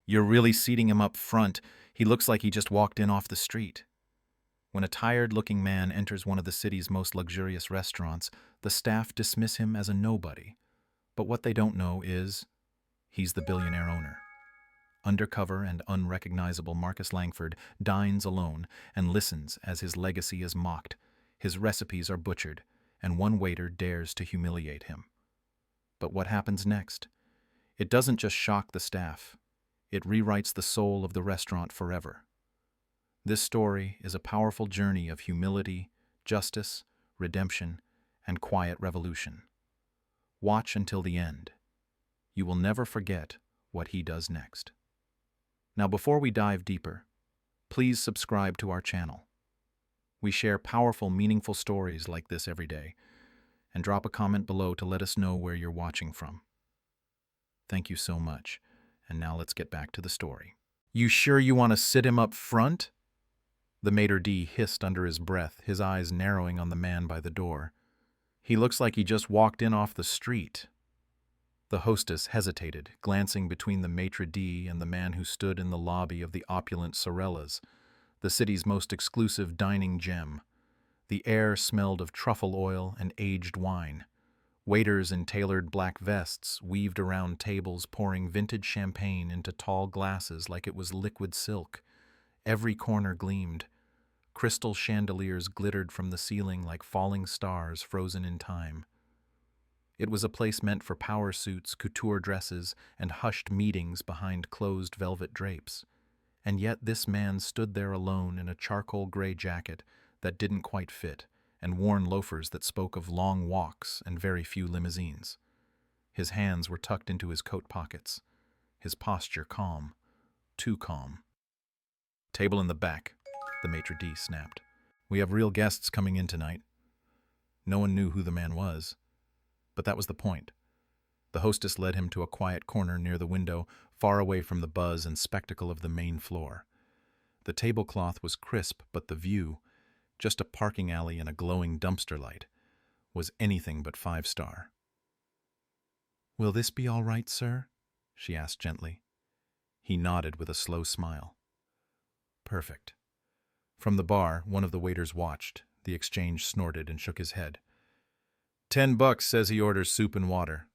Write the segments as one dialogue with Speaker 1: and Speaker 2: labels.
Speaker 1: You're really seating him up front. He looks like he just walked in off the street. When a tired-looking man enters one of the city's most luxurious restaurants, the staff dismiss him as a nobody. But what they don't know is he's the billionaire owner. Undercover and unrecognizable Marcus Langford dines alone and listens as his legacy is mocked, his recipes are butchered, and one waiter dares to humiliate him. But what happens next? It doesn't just shock the staff. It rewrites the soul of the restaurant forever. This story is a powerful journey of humility, justice, redemption, and quiet revolution. Watch until the end. You will never forget what he does next. Now, before we dive deeper, please subscribe to our channel. We share powerful, meaningful stories like this every day, and drop a comment below to let us know where you're watching from. Thank you so much, and now let's get back to the story. You sure you want to sit him up front? The maitre d' hissed under his breath, his eyes narrowing on the man by the door. He looks like he just walked in off the street. The hostess hesitated, glancing between the maitre d' and the man who stood in the lobby of the opulent Sorella's, the city's most exclusive dining gem. The air smelled of truffle oil and aged wine. Waiters in tailored black vests weaved around tables, pouring vintage champagne into tall glasses like it was liquid silk. Every corner gleamed. Crystal chandeliers glittered from the ceiling like falling stars frozen in time. It was a place meant for power suits, couture dresses, and hushed meetings behind closed velvet drapes. And yet this man stood there alone in a charcoal gray jacket that didn't quite fit, and worn loafers that spoke of long walks and very few limousines. His hands were tucked into his coat pockets, his posture calm, too calm. "Table in the back," the maitre d' snapped. "We have real guests coming in tonight." No one knew who the man was, but that was the point. The hostess led him to a quiet corner near the window, far away from the buzz and spectacle of the main floor. The tablecloth was crisp, but the view, just a parking alley and a glowing dumpster light, was anything but 5-star. "Will this be all right, sir?" she asked gently. He nodded with a slow smile. "Perfect." From the bar, one of the waiters watched. The exchange snorted and shook his head. $10 says he orders soup and water.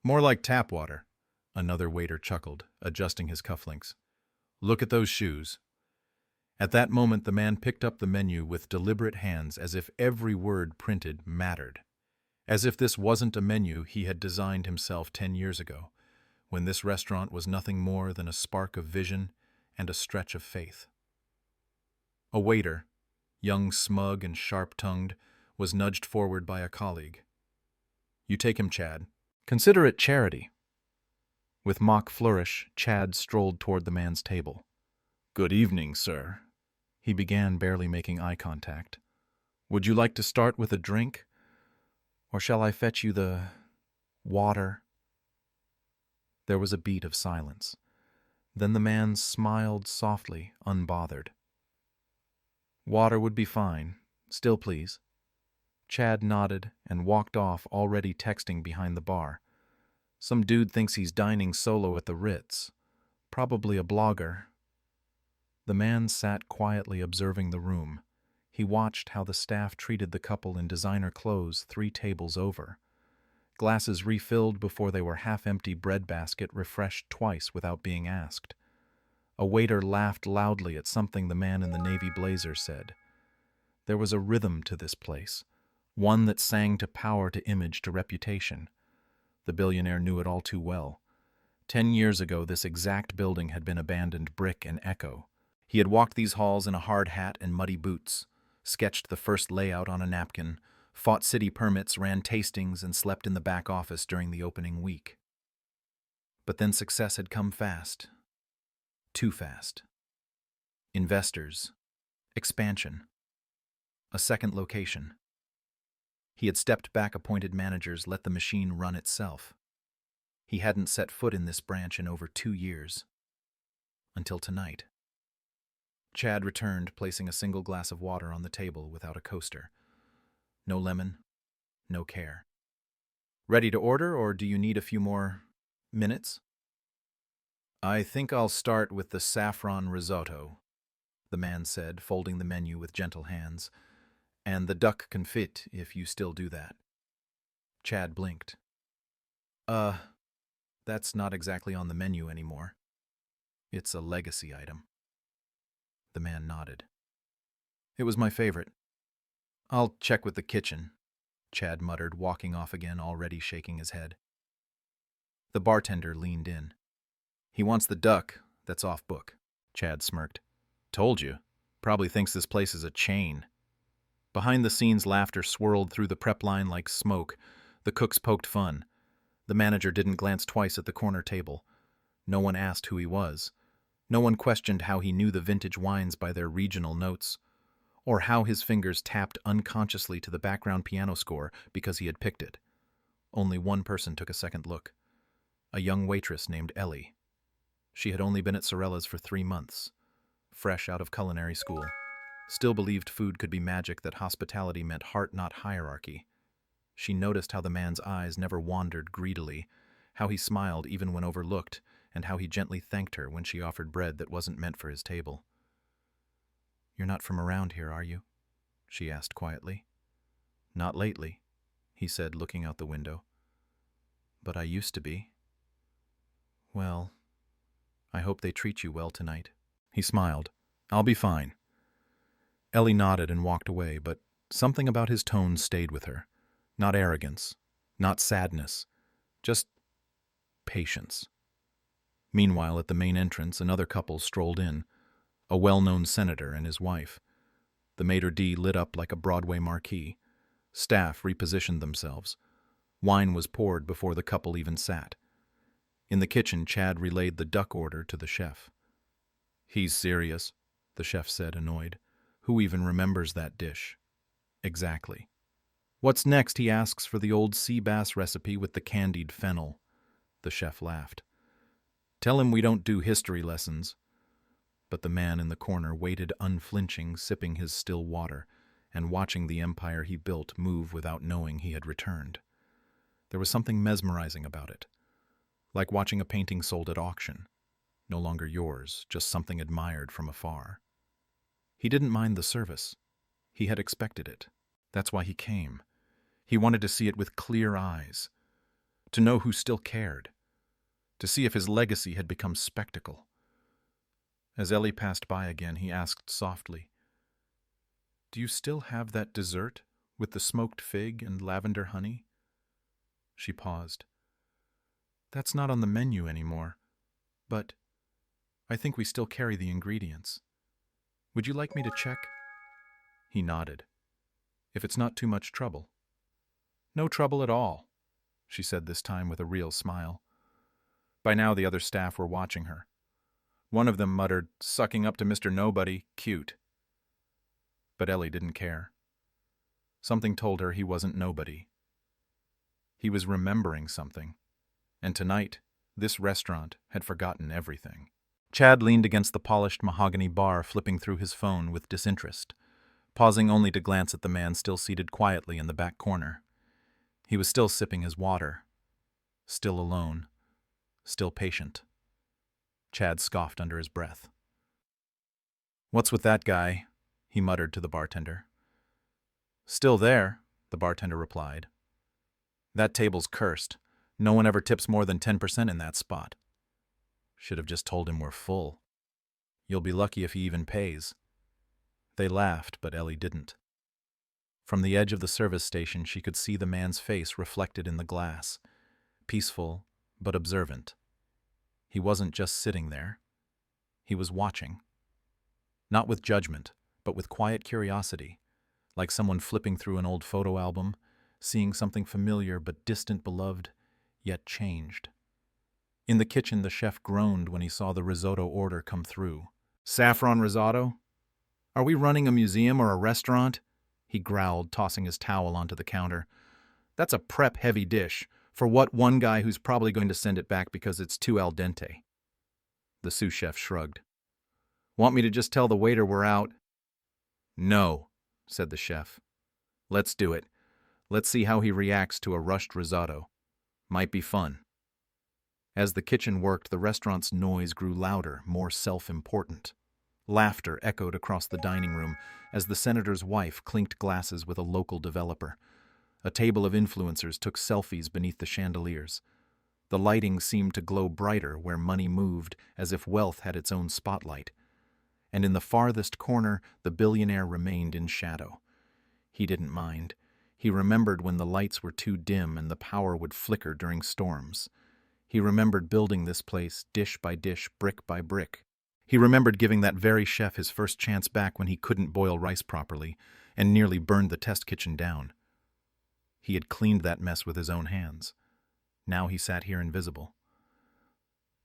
Speaker 1: More like tap water. Another waiter chuckled, adjusting his cufflinks. "Look at those shoes." At that moment, the man picked up the menu with deliberate hands, as if every word printed mattered. As if this wasn't a menu he had designed himself 10 years ago, when this restaurant was nothing more than a spark of vision and a stretch of faith. A waiter, young, smug, and sharp-tongued, was nudged forward by a colleague. "You take him, Chad. Consider it charity." With mock flourish, Chad strolled toward the man's table. "Good evening, sir," he began, barely making eye contact. "Would you like to start with a drink? Or shall I fetch you the water?" There was a beat of silence. Then the man smiled softly, unbothered. "Water would be fine. Still, please." Chad nodded and walked off, already texting behind the bar. Some dude thinks he's dining solo at the Ritz. Probably a blogger. The man sat quietly observing the room. He watched how the staff treated the couple in designer clothes 3 tables over. Glasses refilled before they were half-empty, breadbasket refreshed twice without being asked. A waiter laughed loudly at something the man in the navy blazer said. There was a rhythm to this place, one that sang to power, to image, to reputation. The billionaire knew it all too well. 10 years ago, this exact building had been abandoned, brick and echo. He had walked these halls in a hard hat and muddy boots, sketched the first layout on a napkin, fought city permits, ran tastings, and slept in the back office during the opening week. But then success had come fast. Too fast. Investors. Expansion. A second location. He had stepped back, appointed managers, let the machine run itself. He hadn't set foot in this branch in over 2 years. Until tonight. Chad returned, placing a single glass of water on the table without a coaster. No lemon, no care. "Ready to order, or do you need a few more minutes?" I think I'll start with the saffron risotto, the man said, folding the menu with gentle hands. And the duck confit, if you still do that. Chad blinked. Uh, that's not exactly on the menu anymore. It's a legacy item. The man nodded. It was my favorite. I'll check with the kitchen, Chad muttered, walking off again, already shaking his head. The bartender leaned in. He wants the duck. That's off book. Chad smirked. Told you. Probably thinks this place is a chain. Behind the scenes, laughter swirled through the prep line like smoke. The cooks poked fun. The manager didn't glance twice at the corner table. No one asked who he was. No one questioned how he knew the vintage wines by their regional notes, or how his fingers tapped unconsciously to the background piano score because he had picked it. Only one person took a second look. A young waitress named Ellie. She had only been at Sorella's for 3 months. Fresh out of culinary school. Still believed food could be magic, that hospitality meant heart, not hierarchy. She noticed how the man's eyes never wandered greedily, how he smiled even when overlooked, and how he gently thanked her when she offered bread that wasn't meant for his table. "You're not from around here, are you?" she asked quietly. "Not lately," he said, looking out the window. "But I used to be." "Well, I hope they treat you well tonight." He smiled. "I'll be fine." Ellie nodded and walked away, but something about his tone stayed with her. Not arrogance, not sadness, just patience. Meanwhile, at the main entrance, another couple strolled in, a well-known senator and his wife. The maitre d' lit up like a Broadway marquee. Staff repositioned themselves. Wine was poured before the couple even sat. In the kitchen, Chad relayed the duck order to the chef. "He's serious," the chef said, annoyed. "Who even remembers that dish?" "Exactly." "What's next?" He asks for the old sea bass recipe with the candied fennel. The chef laughed. "Tell him we don't do history lessons." But the man in the corner waited unflinching, sipping his still water, and watching the empire he built move without knowing he had returned. There was something mesmerizing about it, like watching a painting sold at auction. No longer yours, just something admired from afar. He didn't mind the service. He had expected it. That's why he came. He wanted to see it with clear eyes, to know who still cared, to see if his legacy had become spectacle. As Ellie passed by again, he asked softly, "Do you still have that dessert with the smoked fig and lavender honey?" She paused. "That's not on the menu anymore, but I think we still carry the ingredients. Would you like me to check?" He nodded. "If it's not too much trouble." "No trouble at all," she said this time with a real smile. By now the other staff were watching her. One of them muttered, "Sucking up to Mr. Nobody, cute." But Ellie didn't care. Something told her he wasn't nobody. He was remembering something, and tonight, this restaurant had forgotten everything. Chad leaned against the polished mahogany bar, flipping through his phone with disinterest, pausing only to glance at the man still seated quietly in the back corner. He was still sipping his water, still alone, still patient. Chad scoffed under his breath. "What's with that guy?" he muttered to the bartender. "Still there," the bartender replied. "That table's cursed. No one ever tips more than 10% in that spot." "Should have just told him we're full. You'll be lucky if he even pays." They laughed, but Ellie didn't. From the edge of the service station, she could see the man's face reflected in the glass, peaceful but observant. He wasn't just sitting there. He was watching. Not with judgment, but with quiet curiosity, like someone flipping through an old photo album, seeing something familiar but distant, beloved, yet changed. In the kitchen, the chef groaned when he saw the risotto order come through. "Saffron risotto? Are we running a museum or a restaurant?" he growled, tossing his towel onto the counter. "That's a prep-heavy dish, for what one guy who's probably going to send it back because it's too al dente." The sous chef shrugged. "Want me to just tell the waiter we're out?" "No," said the chef. "Let's do it. Let's see how he reacts to a rushed risotto. Might be fun." As the kitchen worked, the restaurant's noise grew louder, more self-important. Laughter echoed across the dining room as the senator's wife clinked glasses with a local developer. A table of influencers took selfies beneath the chandeliers. The lighting seemed to glow brighter where money moved, as if wealth had its own spotlight. And in the farthest corner, the billionaire remained in shadow. He didn't mind. He remembered when the lights were too dim and the power would flicker during storms. He remembered building this place, dish by dish, brick by brick. He remembered giving that very chef his first chance back when he couldn't boil rice properly and nearly burned the test kitchen down. He had cleaned that mess with his own hands. Now he sat here invisible.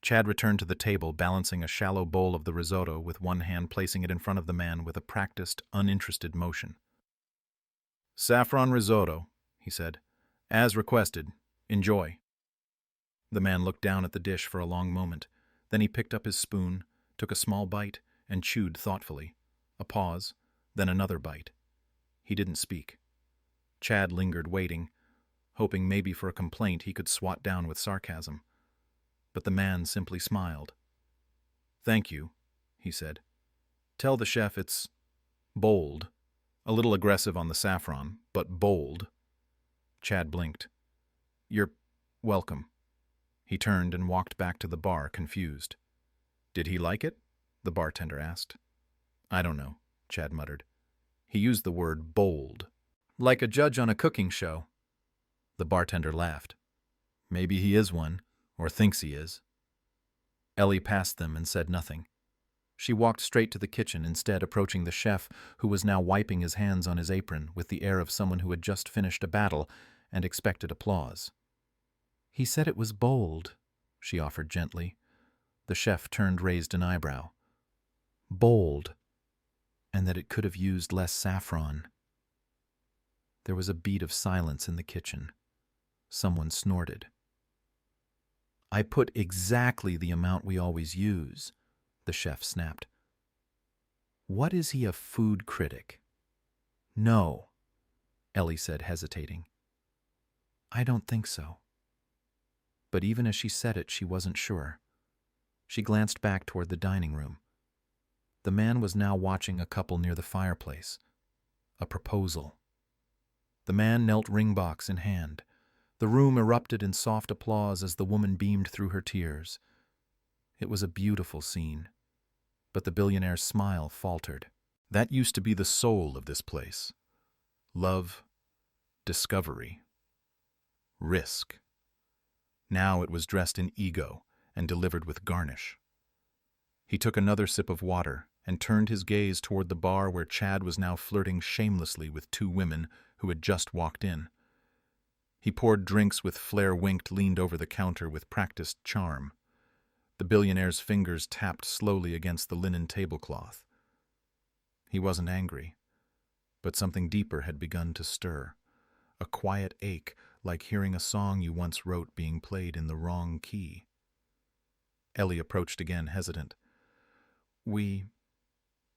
Speaker 1: Chad returned to the table, balancing a shallow bowl of the risotto with one hand, placing it in front of the man with a practiced, uninterested motion. "Saffron risotto," he said. "As requested. Enjoy." The man looked down at the dish for a long moment. Then he picked up his spoon, took a small bite, and chewed thoughtfully. A pause, then another bite. He didn't speak. Chad lingered, waiting, hoping maybe for a complaint he could swat down with sarcasm. But the man simply smiled. "Thank you," he said. "Tell the chef it's bold. A little aggressive on the saffron, but bold." Chad blinked. "You're welcome." He turned and walked back to the bar, confused. "Did he like it?" the bartender asked. "I don't know," Chad muttered. He used the word bold. "Like a judge on a cooking show." The bartender laughed. "Maybe he is one, or thinks he is." Ellie passed them and said nothing. She walked straight to the kitchen, instead approaching the chef, who was now wiping his hands on his apron with the air of someone who had just finished a battle and expected applause. "He said it was bold," she offered gently. The chef raised an eyebrow. "Bold, and that it could have used less saffron." There was a beat of silence in the kitchen. Someone snorted. "I put exactly the amount we always use," the chef snapped. "What is he, a food critic?" "No," Ellie said, hesitating. "I don't think so." But even as she said it, she wasn't sure. She glanced back toward the dining room. The man was now watching a couple near the fireplace. A proposal. The man knelt, ring box in hand. The room erupted in soft applause as the woman beamed through her tears. It was a beautiful scene, but the billionaire's smile faltered. That used to be the soul of this place. Love, discovery, risk. Now it was dressed in ego and delivered with garnish. He took another sip of water and turned his gaze toward the bar where Chad was now flirting shamelessly with two women who had just walked in. He poured drinks with flare-winked, leaned over the counter with practiced charm. The billionaire's fingers tapped slowly against the linen tablecloth. He wasn't angry, but something deeper had begun to stir. A quiet ache, like hearing a song you once wrote being played in the wrong key. Ellie approached again, hesitant. "We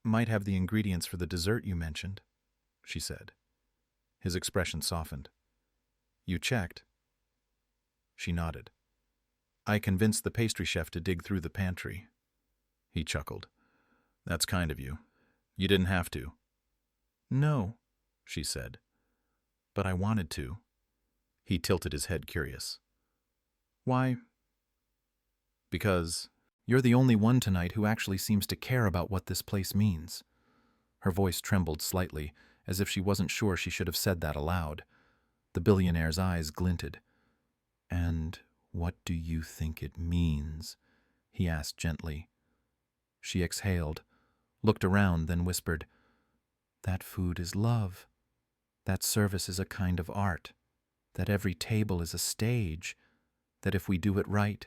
Speaker 1: might have the ingredients for the dessert you mentioned," she said. His expression softened. "You checked?" She nodded. "I convinced the pastry chef to dig through the pantry." He chuckled. "That's kind of you. You didn't have to." "No," she said. "But I wanted to." He tilted his head, curious. "Why?" "Because you're the only one tonight who actually seems to care about what this place means." Her voice trembled slightly, as if she wasn't sure she should have said that aloud. The billionaire's eyes glinted. "And what do you think it means?" he asked gently. She exhaled, looked around, then whispered, "That food is love. That service is a kind of art. That every table is a stage. That if we do it right,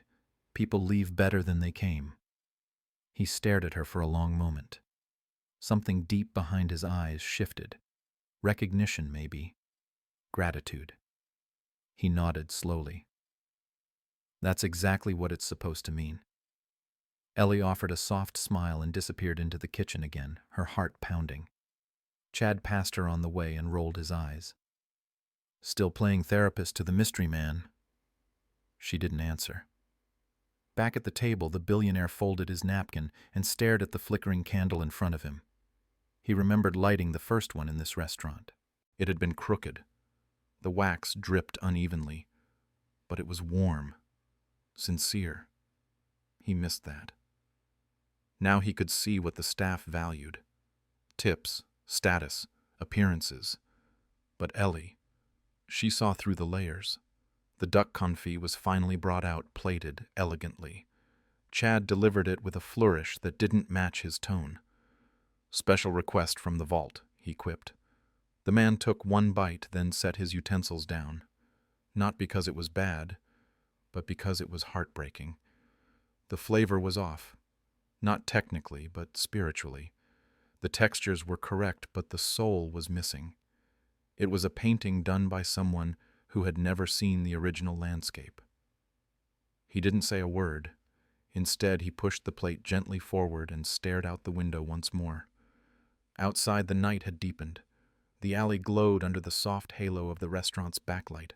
Speaker 1: people leave better than they came." He stared at her for a long moment. Something deep behind his eyes shifted. Recognition, maybe. Gratitude. He nodded slowly. "That's exactly what it's supposed to mean." Ellie offered a soft smile and disappeared into the kitchen again, her heart pounding. Chad passed her on the way and rolled his eyes. "Still playing therapist to the mystery man?" She didn't answer. Back at the table, the billionaire folded his napkin and stared at the flickering candle in front of him. He remembered lighting the first one in this restaurant. It had been crooked. The wax dripped unevenly, but it was warm, sincere. He missed that. Now he could see what the staff valued. Tips, status, appearances. But Ellie, she saw through the layers. The duck confit was finally brought out, plated elegantly. Chad delivered it with a flourish that didn't match his tone. "Special request from the vault," he quipped. The man took one bite, then set his utensils down. Not because it was bad, but because it was heartbreaking. The flavor was off. Not technically, but spiritually. The textures were correct, but the soul was missing. It was a painting done by someone who had never seen the original landscape. He didn't say a word. Instead, he pushed the plate gently forward and stared out the window once more. Outside, the night had deepened. The alley glowed under the soft halo of the restaurant's backlight.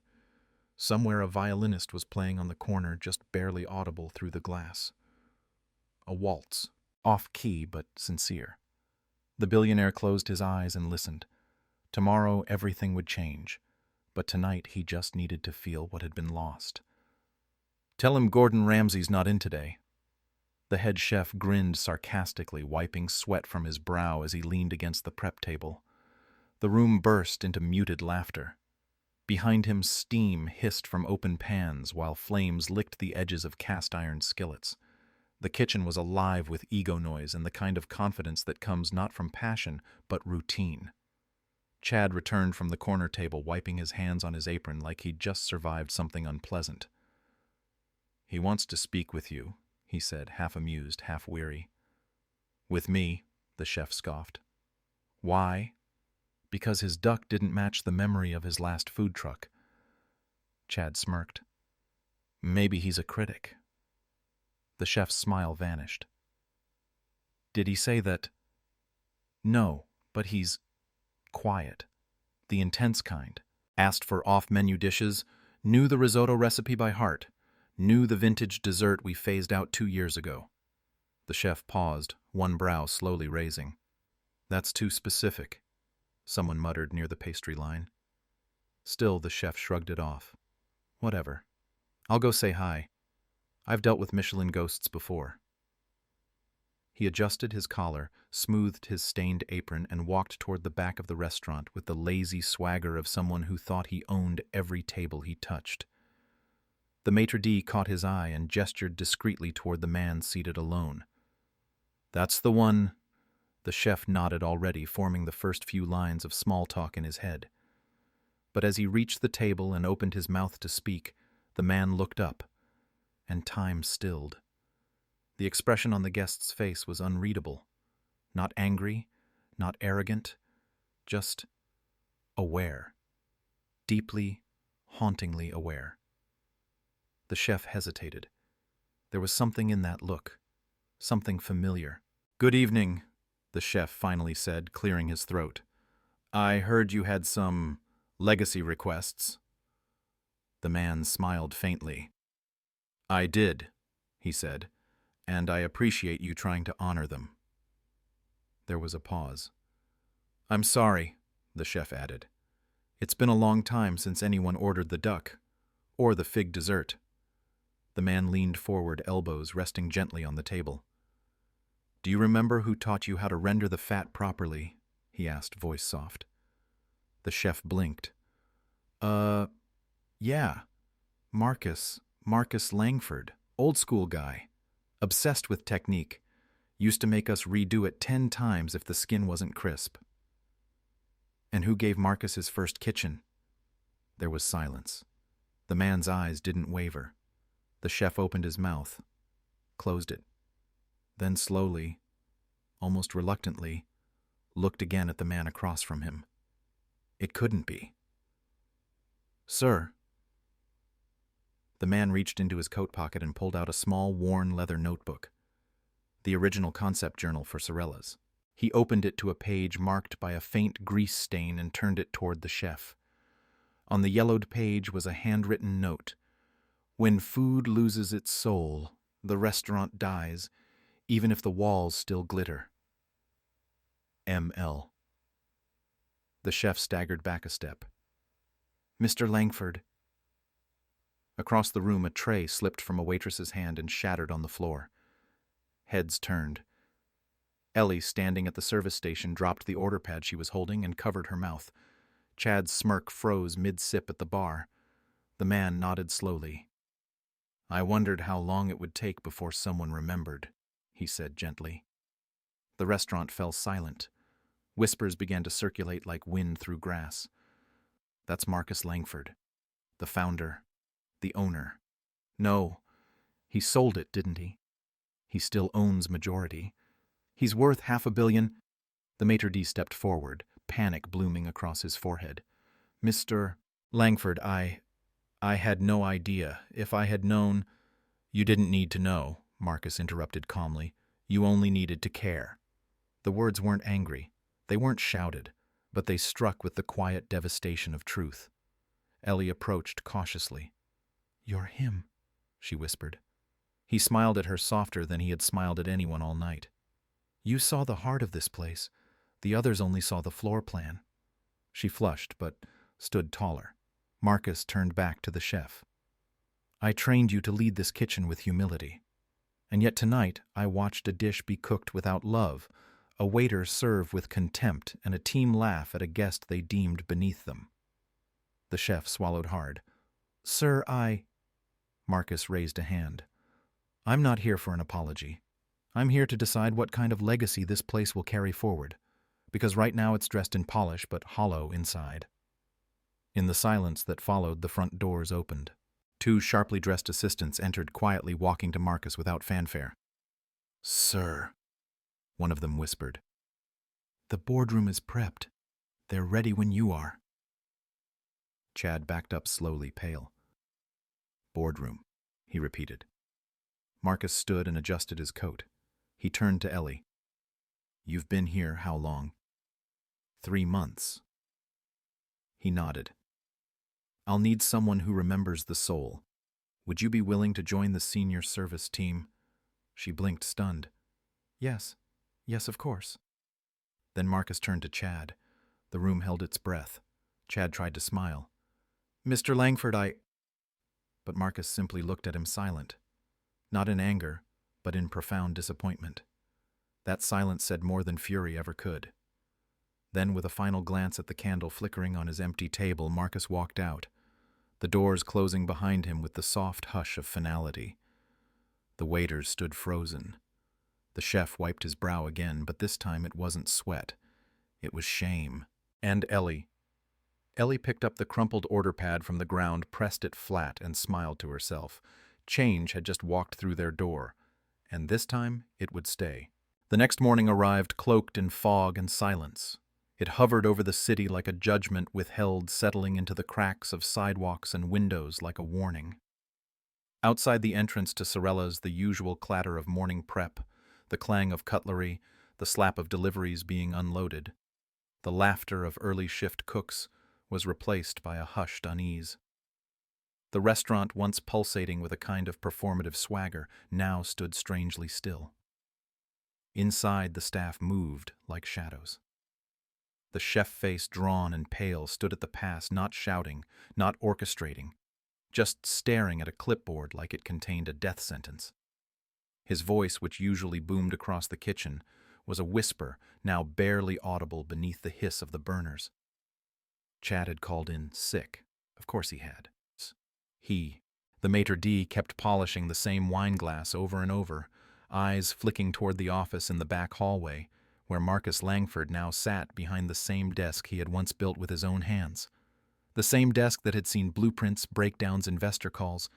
Speaker 1: Somewhere a violinist was playing on the corner, just barely audible through the glass. A waltz, off-key but sincere. The billionaire closed his eyes and listened. Tomorrow everything would change, but tonight he just needed to feel what had been lost. "Tell him Gordon Ramsay's not in today." The head chef grinned sarcastically, wiping sweat from his brow as he leaned against the prep table. The room burst into muted laughter. Behind him, steam hissed from open pans while flames licked the edges of cast-iron skillets. The kitchen was alive with ego noise and the kind of confidence that comes not from passion, but routine. Chad returned from the corner table, wiping his hands on his apron like he'd just survived something unpleasant. "He wants to speak with you," he said, half amused, half weary. "With me," the chef scoffed. "Why?" "Because his duck didn't match the memory of his last food truck." Chad smirked. "Maybe he's a critic." The chef's smile vanished. "Did he say that?" "No, but he's quiet. The intense kind. Asked for off-menu dishes, knew the risotto recipe by heart, knew the vintage dessert we phased out 2 years ago." The chef paused, one brow slowly raising. "That's too specific," someone muttered near the pastry line. Still, the chef shrugged it off. "Whatever. I'll go say hi. I've dealt with Michelin ghosts before." He adjusted his collar, smoothed his stained apron, and walked toward the back of the restaurant with the lazy swagger of someone who thought he owned every table he touched. The maitre d' caught his eye and gestured discreetly toward the man seated alone. "That's the one." The chef nodded already, forming the first few lines of small talk in his head. But as he reached the table and opened his mouth to speak, the man looked up, and time stilled. The expression on the guest's face was unreadable. Not angry, not arrogant, just aware. Deeply, hauntingly aware. The chef hesitated. There was something in that look, something familiar. "Good evening," the chef finally said, clearing his throat. "I heard you had some legacy requests." The man smiled faintly. "I did," he said, "and I appreciate you trying to honor them." There was a pause. "I'm sorry," the chef added. "It's been a long time since anyone ordered the duck, or the fig dessert." The man leaned forward, elbows resting gently on the table. "Do you remember who taught you how to render the fat properly?" he asked, voice soft. The chef blinked. Yeah. Marcus Langford, old school guy. Obsessed with technique. Used to make us redo it 10 times if the skin wasn't crisp." "And who gave Marcus his first kitchen?" There was silence. The man's eyes didn't waver. The chef opened his mouth, closed it, then slowly, almost reluctantly, looked again at the man across from him. It couldn't be. "Sir." The man reached into his coat pocket and pulled out a small, worn leather notebook, the original concept journal for Sorellas. He opened it to a page marked by a faint grease stain and turned it toward the chef. On the yellowed page was a handwritten note. "When food loses its soul, The restaurant dies, even if the walls still glitter. M.L. The chef staggered back a step. Mr. Langford. Across the room, a tray slipped from a waitress's hand and shattered on the floor. Heads turned. Ellie, standing at the service station, dropped the order pad she was holding and covered her mouth. Chad's smirk froze mid-sip at the bar. The man nodded slowly. I wondered how long it would take before someone remembered, he said gently. The restaurant fell silent. Whispers began to circulate like wind through grass. That's Marcus Langford, the founder, the owner. No, he sold it, didn't he? He still owns majority. He's worth $500 million. The maitre d' stepped forward, panic blooming across his forehead. Mr. Langford, I had no idea. If I had known— You didn't need to know, Marcus interrupted calmly. You only needed to care. The words weren't angry. They weren't shouted, but they struck with the quiet devastation of truth. Ellie approached cautiously. You're him, she whispered. He smiled at her softer than he had smiled at anyone all night. You saw the heart of this place. The others only saw the floor plan. She flushed, but stood taller. Marcus turned back to the chef. I trained you to lead this kitchen with humility. And yet tonight I watched a dish be cooked without love, a waiter serve with contempt, and a team laugh at a guest they deemed beneath them. The chef swallowed hard. Sir, Marcus raised a hand. I'm not here for an apology. I'm here to decide what kind of legacy this place will carry forward, because right now it's dressed in polish but hollow inside. In the silence that followed, the front doors opened. Two sharply dressed assistants entered quietly, walking to Marcus without fanfare. Sir, one of them whispered. The boardroom is prepped. They're ready when you are. Chad backed up slowly, pale. Boardroom, he repeated. Marcus stood and adjusted his coat. He turned to Ellie. You've been here how long? 3 months. He nodded. I'll need someone who remembers the soul. Would you be willing to join the senior service team? She blinked, stunned. Yes, of course. Then Marcus turned to Chad. The room held its breath. Chad tried to smile. Mr. Langford, But Marcus simply looked at him silent. Not in anger, but in profound disappointment. That silence said more than fury ever could. Then, with a final glance at the candle flickering on his empty table, Marcus walked out, the doors closing behind him with the soft hush of finality. The waiters stood frozen. The chef wiped his brow again, but this time it wasn't sweat. It was shame. And Ellie. Ellie picked up the crumpled order pad from the ground, pressed it flat, and smiled to herself. Change had just walked through their door, and this time it would stay. The next morning arrived cloaked in fog and silence. It hovered over the city like a judgment withheld, settling into the cracks of sidewalks and windows like a warning. Outside the entrance to Sorella's, the usual clatter of morning prep, the clang of cutlery, the slap of deliveries being unloaded. The laughter of early shift cooks was replaced by a hushed unease. The restaurant, once pulsating with a kind of performative swagger, now stood strangely still. Inside, the staff moved like shadows. The chef, face drawn and pale, stood at the pass, not shouting, not orchestrating, just staring at a clipboard like it contained a death sentence. His voice, which usually boomed across the kitchen, was a whisper, now barely audible beneath the hiss of the burners. Chad had called in sick. Of course he had. The maitre d', kept polishing the same wine glass over and over, eyes flicking toward the office in the back hallway, where Marcus Langford now sat behind the same desk he had once built with his own hands. The same desk that had seen blueprints, breakdowns, investor calls,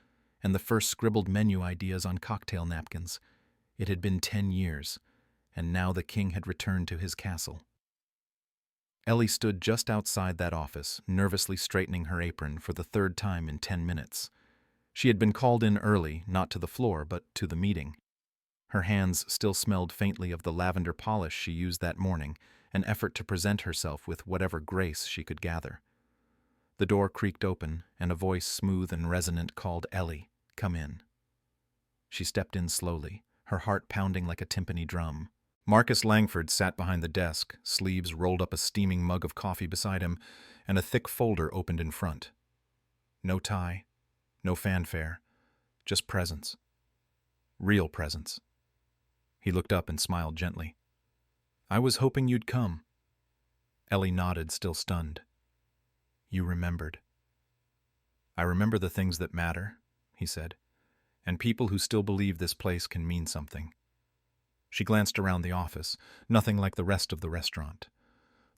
Speaker 1: and the first scribbled menu ideas on cocktail napkins. It had been 10 years, and now the king had returned to his castle. Ellie stood just outside that office, nervously straightening her apron for the 3rd time in 10 minutes. She had been called in early, not to the floor, but to the meeting. Her hands still smelled faintly of the lavender polish she used that morning, an effort to present herself with whatever grace she could gather. The door creaked open, and a voice smooth and resonant called, Ellie, come in. She stepped in slowly, her heart pounding like a timpani drum. Marcus Langford sat behind the desk, sleeves rolled up, a steaming mug of coffee beside him, and a thick folder opened in front. No tie, no fanfare, just presence. Real presence. He looked up and smiled gently. "I was hoping you'd come." Ellie nodded, still stunned. "You remembered." "I remember the things that matter," he said, "and people who still believe this place can mean something." She glanced around the office, nothing like the rest of the restaurant.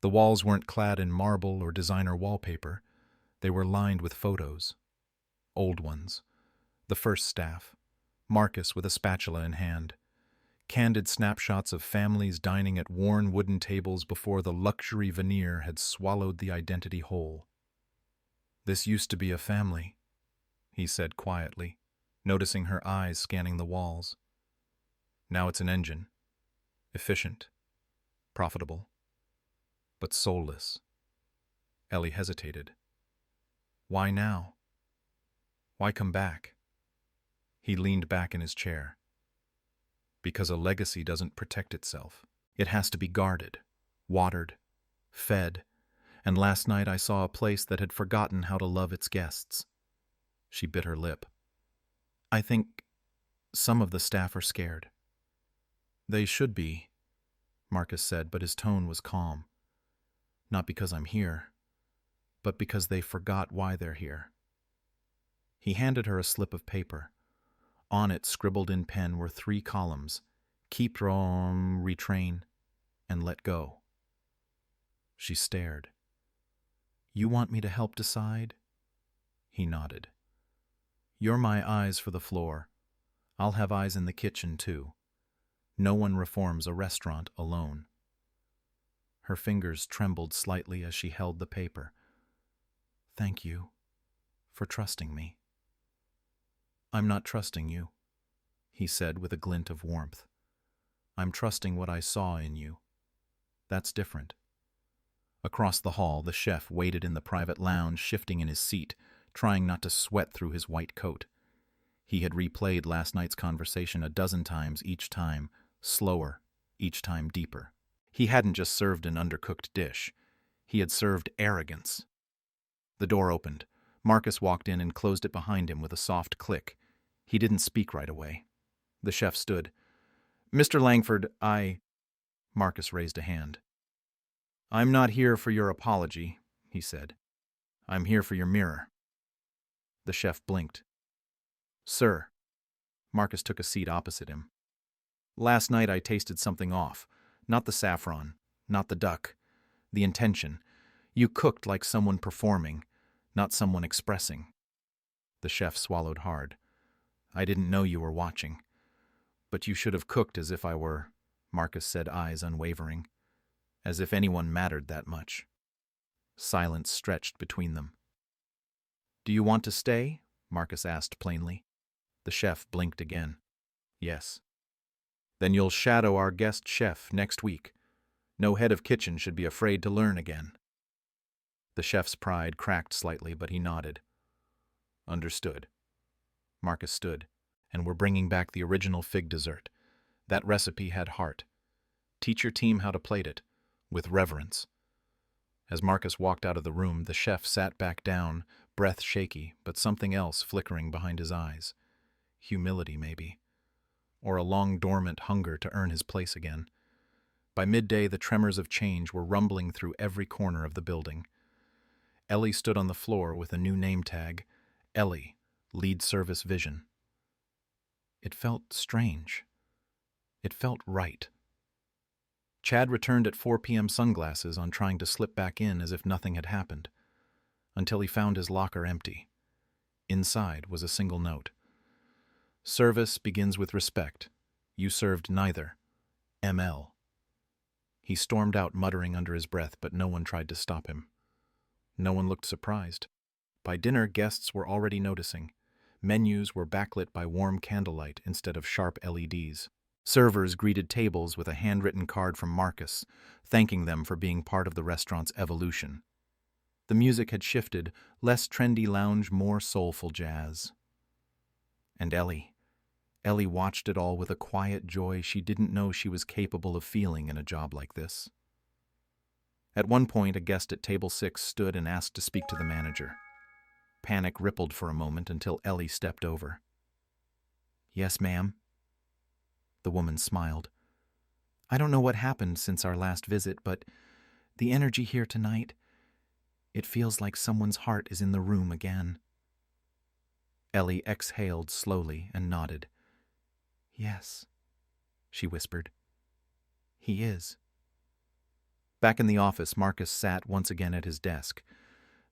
Speaker 1: The walls weren't clad in marble or designer wallpaper. They were lined with photos. Old ones. The first staff. Marcus with a spatula in hand. Candid snapshots of families dining at worn wooden tables before the luxury veneer had swallowed the identity whole. "This used to be a family," he said quietly, noticing her eyes scanning the walls. "Now it's an engine. Efficient. Profitable. But soulless." Ellie hesitated. "Why now? Why come back?" He leaned back in his chair. "Because a legacy doesn't protect itself. It has to be guarded, watered, fed, and last night I saw a place that had forgotten how to love its guests." She bit her lip. "I think some of the staff are scared." "They should be," Marcus said, but his tone was calm. "Not because I'm here, but because they forgot why they're here." He handed her a slip of paper. On it, scribbled in pen, were 3 columns: keep, retrain, and let go. She stared. "You want me to help decide?" He nodded. "You're my eyes for the floor. I'll have eyes in the kitchen, too. No one reforms a restaurant alone." Her fingers trembled slightly as she held the paper. "Thank you for trusting me." "I'm not trusting you," he said with a glint of warmth. "I'm trusting what I saw in you. That's different." Across the hall, the chef waited in the private lounge, shifting in his seat, trying not to sweat through his white coat. He had replayed last night's conversation a dozen times, each time slower, each time deeper. He hadn't just served an undercooked dish. He had served arrogance. The door opened. Marcus walked in and closed it behind him with a soft click. He didn't speak right away. The chef stood. "Mr. Langford, Marcus raised a hand. "I'm not here for your apology," he said. "I'm here for your mirror." The chef blinked. "Sir." Marcus took a seat opposite him. "Last night I tasted something off. Not the saffron, not the duck. The intention. You cooked like someone performing, not someone expressing." The chef swallowed hard. "I didn't know you were watching. But you should have cooked as if I were," Marcus said, eyes unwavering. "As if anyone mattered that much." Silence stretched between them. "Do you want to stay?" Marcus asked plainly. The chef blinked again. "Yes." "Then you'll shadow our guest chef next week. No head of kitchen should be afraid to learn again." The chef's pride cracked slightly, but he nodded. "Understood." Marcus stood. "And we're bringing back the original fig dessert. That recipe had heart. Teach your team how to plate it, with reverence." As Marcus walked out of the room, the chef sat back down, breath shaky, but something else flickering behind his eyes. Humility, maybe. Or a long-dormant hunger to earn his place again. By midday, the tremors of change were rumbling through every corner of the building. Ellie stood on the floor with a new name tag. Ellie, Lead Service Vision. It felt strange. It felt right. Chad returned at 4 p.m., sunglasses on, trying to slip back in as if nothing had happened, until he found his locker empty. Inside was a single note. "Service begins with respect. You served neither. ML." He stormed out, muttering under his breath, but no one tried to stop him. No one looked surprised. By dinner, guests were already noticing. Menus were backlit by warm candlelight instead of sharp LEDs. Servers greeted tables with a handwritten card from Marcus, thanking them for being part of the restaurant's evolution. The music had shifted, less trendy lounge, more soulful jazz. And Ellie. Ellie watched it all with a quiet joy she didn't know she was capable of feeling in a job like this. At one point, a guest at table 6 stood and asked to speak to the manager. Panic rippled for a moment until Ellie stepped over. "Yes, ma'am." The woman smiled. "I don't know what happened since our last visit, but the energy here tonight, it feels like someone's heart is in the room again." Ellie exhaled slowly and nodded. "Yes," she whispered. "He is." Back in the office, Marcus sat once again at his desk.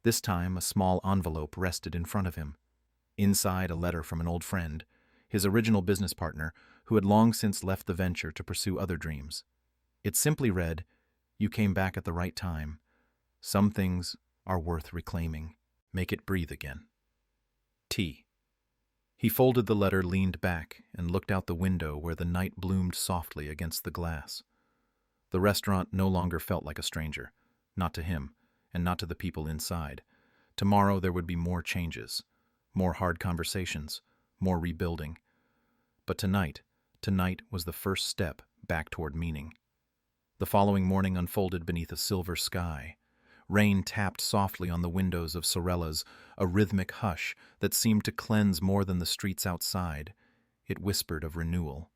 Speaker 1: This time, a small envelope rested in front of him. Inside, a letter from an old friend, his original business partner, who had long since left the venture to pursue other dreams. It simply read, "You came back at the right time. Some things are worth reclaiming. Make it breathe again. T." He folded the letter, leaned back, and looked out the window where the night bloomed softly against the glass. The restaurant no longer felt like a stranger, not to him, and not to the people inside. Tomorrow there would be more changes, more hard conversations, more rebuilding. But tonight was the first step back toward meaning. The following morning unfolded beneath a silver sky. Rain tapped softly on the windows of Sorella's, a rhythmic hush that seemed to cleanse more than the streets outside. It whispered of renewal.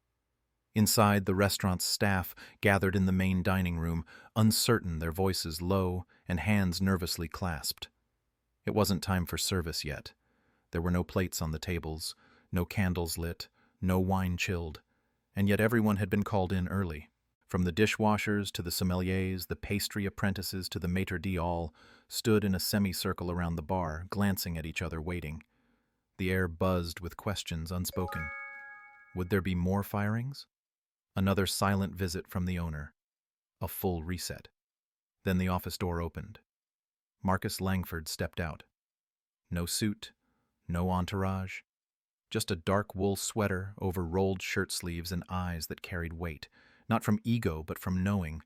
Speaker 1: Inside, the restaurant's staff gathered in the main dining room, uncertain, their voices low and hands nervously clasped. It wasn't time for service yet. There were no plates on the tables, no candles lit, no wine chilled, and yet everyone had been called in early. From the dishwashers to the sommeliers, the pastry apprentices to the maitre d' all stood in a semicircle around the bar, glancing at each other, waiting. The air buzzed with questions unspoken. Would there be more firings? Another silent visit from the owner. A full reset. Then the office door opened. Marcus Langford stepped out. No suit, no entourage. Just a dark wool sweater over rolled shirt sleeves and eyes that carried weight. Not from ego, but from knowing,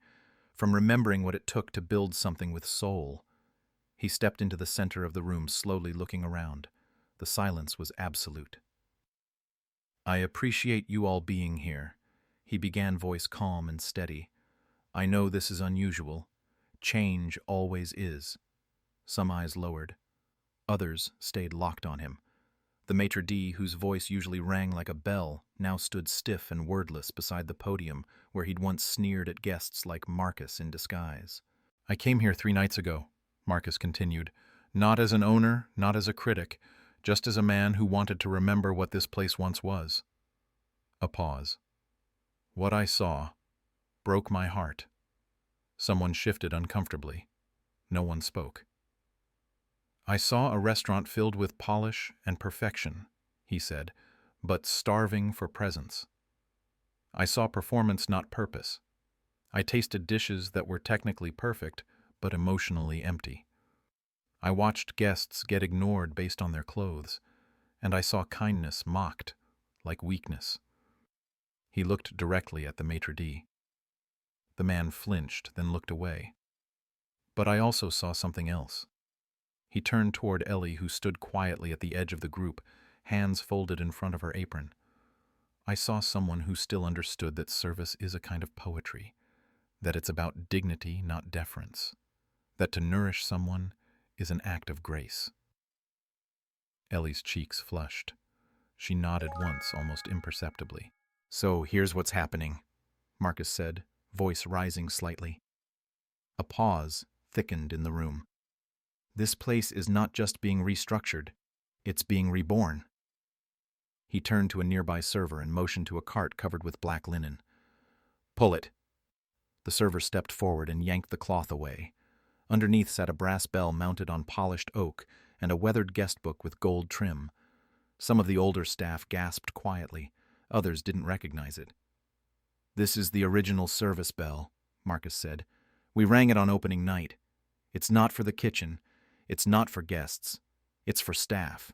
Speaker 1: from remembering what it took to build something with soul. He stepped into the center of the room, slowly looking around. The silence was absolute. "I appreciate you all being here," he began, voice calm and steady. "I know this is unusual. Change always is." Some eyes lowered. Others stayed locked on him. The maitre d', whose voice usually rang like a bell, now stood stiff and wordless beside the podium where he'd once sneered at guests like Marcus in disguise. "I came here 3 nights ago," Marcus continued, "not as an owner, not as a critic, just as a man who wanted to remember what this place once was." A pause. "What I saw broke my heart." Someone shifted uncomfortably. No one spoke. "I saw a restaurant filled with polish and perfection," he said, "but starving for presence. I saw performance, not purpose. I tasted dishes that were technically perfect, but emotionally empty. I watched guests get ignored based on their clothes, and I saw kindness mocked, like weakness." He looked directly at the maitre d'. The man flinched, then looked away. "But I also saw something else." He turned toward Ellie, who stood quietly at the edge of the group, hands folded in front of her apron. "I saw someone who still understood that service is a kind of poetry, that it's about dignity, not deference, that to nourish someone is an act of grace." Ellie's cheeks flushed. She nodded once, almost imperceptibly. "So here's what's happening," Marcus said, voice rising slightly. A pause thickened in the room. "This place is not just being restructured, it's being reborn." He turned to a nearby server and motioned to a cart covered with black linen. "Pull it." The server stepped forward and yanked the cloth away. Underneath sat a brass bell mounted on polished oak and a weathered guest book with gold trim. Some of the older staff gasped quietly. Others didn't recognize it. "This is the original service bell," Marcus said. "We rang it on opening night. It's not for the kitchen. It's not for guests. It's for staff.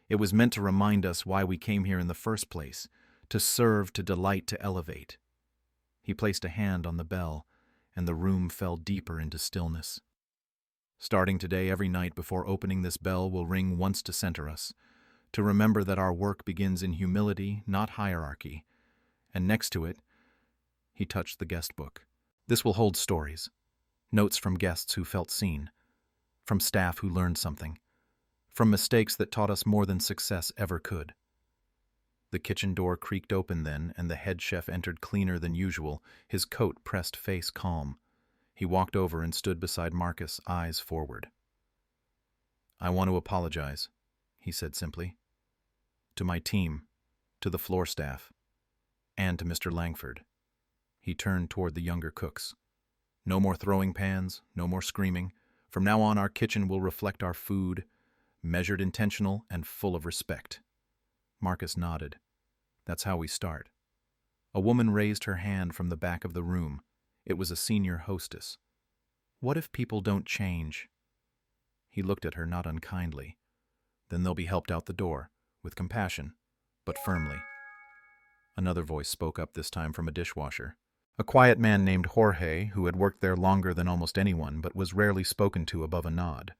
Speaker 1: It was meant to remind us why we came here in the first place, to serve, to delight, to elevate." He placed a hand on the bell, and the room fell deeper into stillness. "Starting today, every night before opening, this bell will ring once to center us, To remember that our work begins in humility, not hierarchy. And next to it, he touched the guest book. This will hold stories, notes from guests who felt seen, from staff who learned something, from mistakes that taught us more than success ever could. The kitchen door creaked open then, and the head chef entered cleaner than usual, his coat pressed, face calm. He walked over and stood beside Marcus, eyes forward. "I want to apologize," he said simply. "To my team, to the floor staff, and to Mr. Langford." He turned toward the younger cooks. "No more throwing pans, no more screaming. From now on, our kitchen will reflect our food, measured, intentional, and full of respect." Marcus nodded. "That's how we start." A woman raised her hand from the back of the room. It was a senior hostess. "What if people don't change?" He looked at her not unkindly. "Then they'll be helped out the door, with compassion, but firmly." Another voice spoke up, this time from a dishwasher. A quiet man named Jorge, who had worked there longer than almost anyone, but was rarely spoken to above a nod.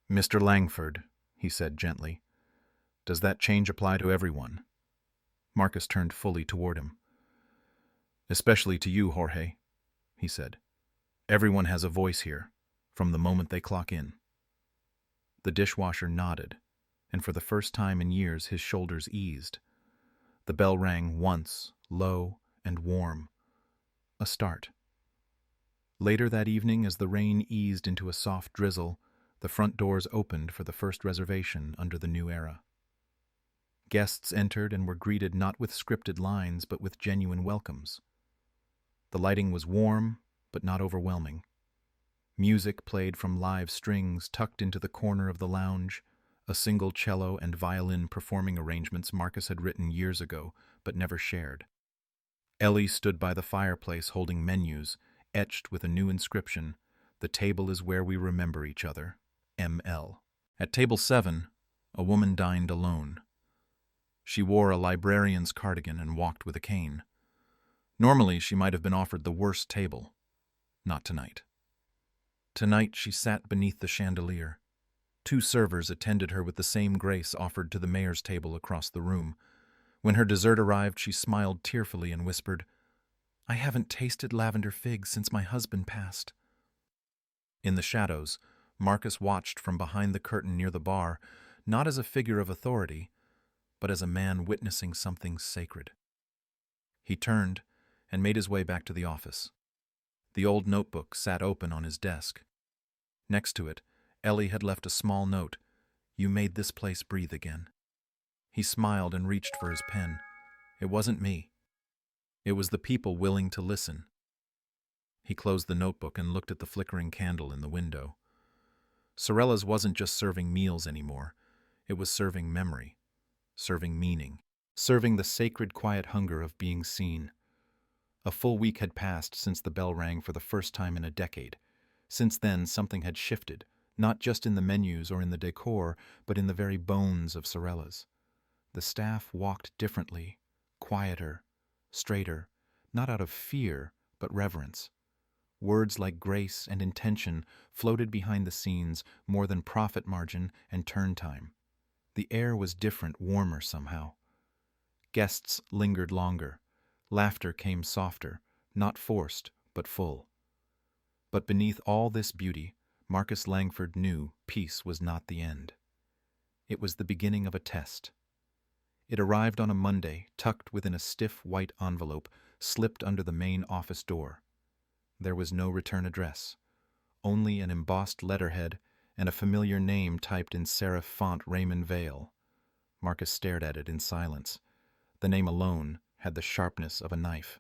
Speaker 1: "Mr. Langford," he said gently, "does that change apply to everyone?" Marcus turned fully toward him. "Especially to you, Jorge," he said. "Everyone has a voice here, from the moment they clock in." The dishwasher nodded, and for the first time in years his shoulders eased. The bell rang once, low and warm. A start. Later that evening, as the rain eased into a soft drizzle, the front doors opened for the first reservation under the new era. Guests entered and were greeted not with scripted lines, but with genuine welcomes. The lighting was warm, but not overwhelming. Music played from live strings tucked into the corner of the lounge, a single cello and violin performing arrangements Marcus had written years ago, but never shared. Ellie stood by the fireplace holding menus, etched with a new inscription, "The table is where we remember each other, M.L." At table 7, a woman dined alone. She wore a librarian's cardigan and walked with a cane. Normally, she might have been offered the worst table. Not tonight. Tonight, she sat beneath the chandelier. 2 servers attended her with the same grace offered to the mayor's table across the room. When her dessert arrived, she smiled tearfully and whispered, "I haven't tasted lavender figs since my husband passed." In the shadows, Marcus watched from behind the curtain near the bar, not as a figure of authority, but as a man witnessing something sacred. He turned and made his way back to the office. The old notebook sat open on his desk. Next to it, Ellie had left a small note, "You made this place breathe again." He smiled and reached for his pen. It wasn't me. It was the people willing to listen. He closed the notebook and looked at the flickering candle in the window. Sorella's wasn't just serving meals anymore. It was serving memory, serving meaning, serving the sacred quiet hunger of being seen. A full week had passed since the bell rang for the first time in a decade. Since then, something had shifted, not just in the menus or in the decor, but in the very bones of Sorella's. The staff walked differently, quieter, straighter, not out of fear, but reverence. Words like grace and intention floated behind the scenes more than profit margin and turn time. The air was different, warmer somehow. Guests lingered longer. Laughter came softer, not forced, but full. But beneath all this beauty, Marcus Langford knew peace was not the end. It was the beginning of a test. It arrived on a Monday, tucked within a stiff white envelope, slipped under the main office door. There was no return address, only an embossed letterhead and a familiar name typed in serif font, Raymond Vale. Marcus stared at it in silence. The name alone had the sharpness of a knife.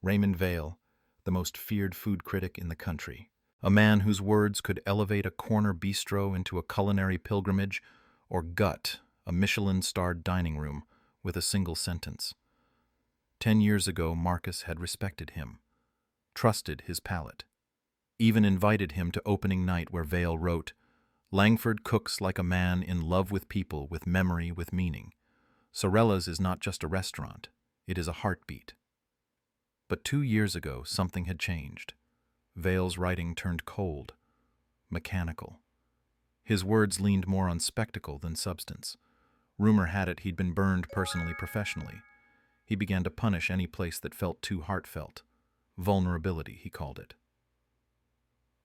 Speaker 1: Raymond Vale, the most feared food critic in the country. A man whose words could elevate a corner bistro into a culinary pilgrimage, or gut a Michelin-starred dining room with a single sentence. 10 years ago, Marcus had respected him, trusted his palate, even invited him to opening night where Vale wrote, "Langford cooks like a man in love with people, with memory, with meaning. Sorella's is not just a restaurant, it is a heartbeat." But 2 years ago, something had changed. Vale's writing turned cold, mechanical. His words leaned more on spectacle than substance. Rumor had it he'd been burned personally, professionally. He began to punish any place that felt too heartfelt. Vulnerability, he called it.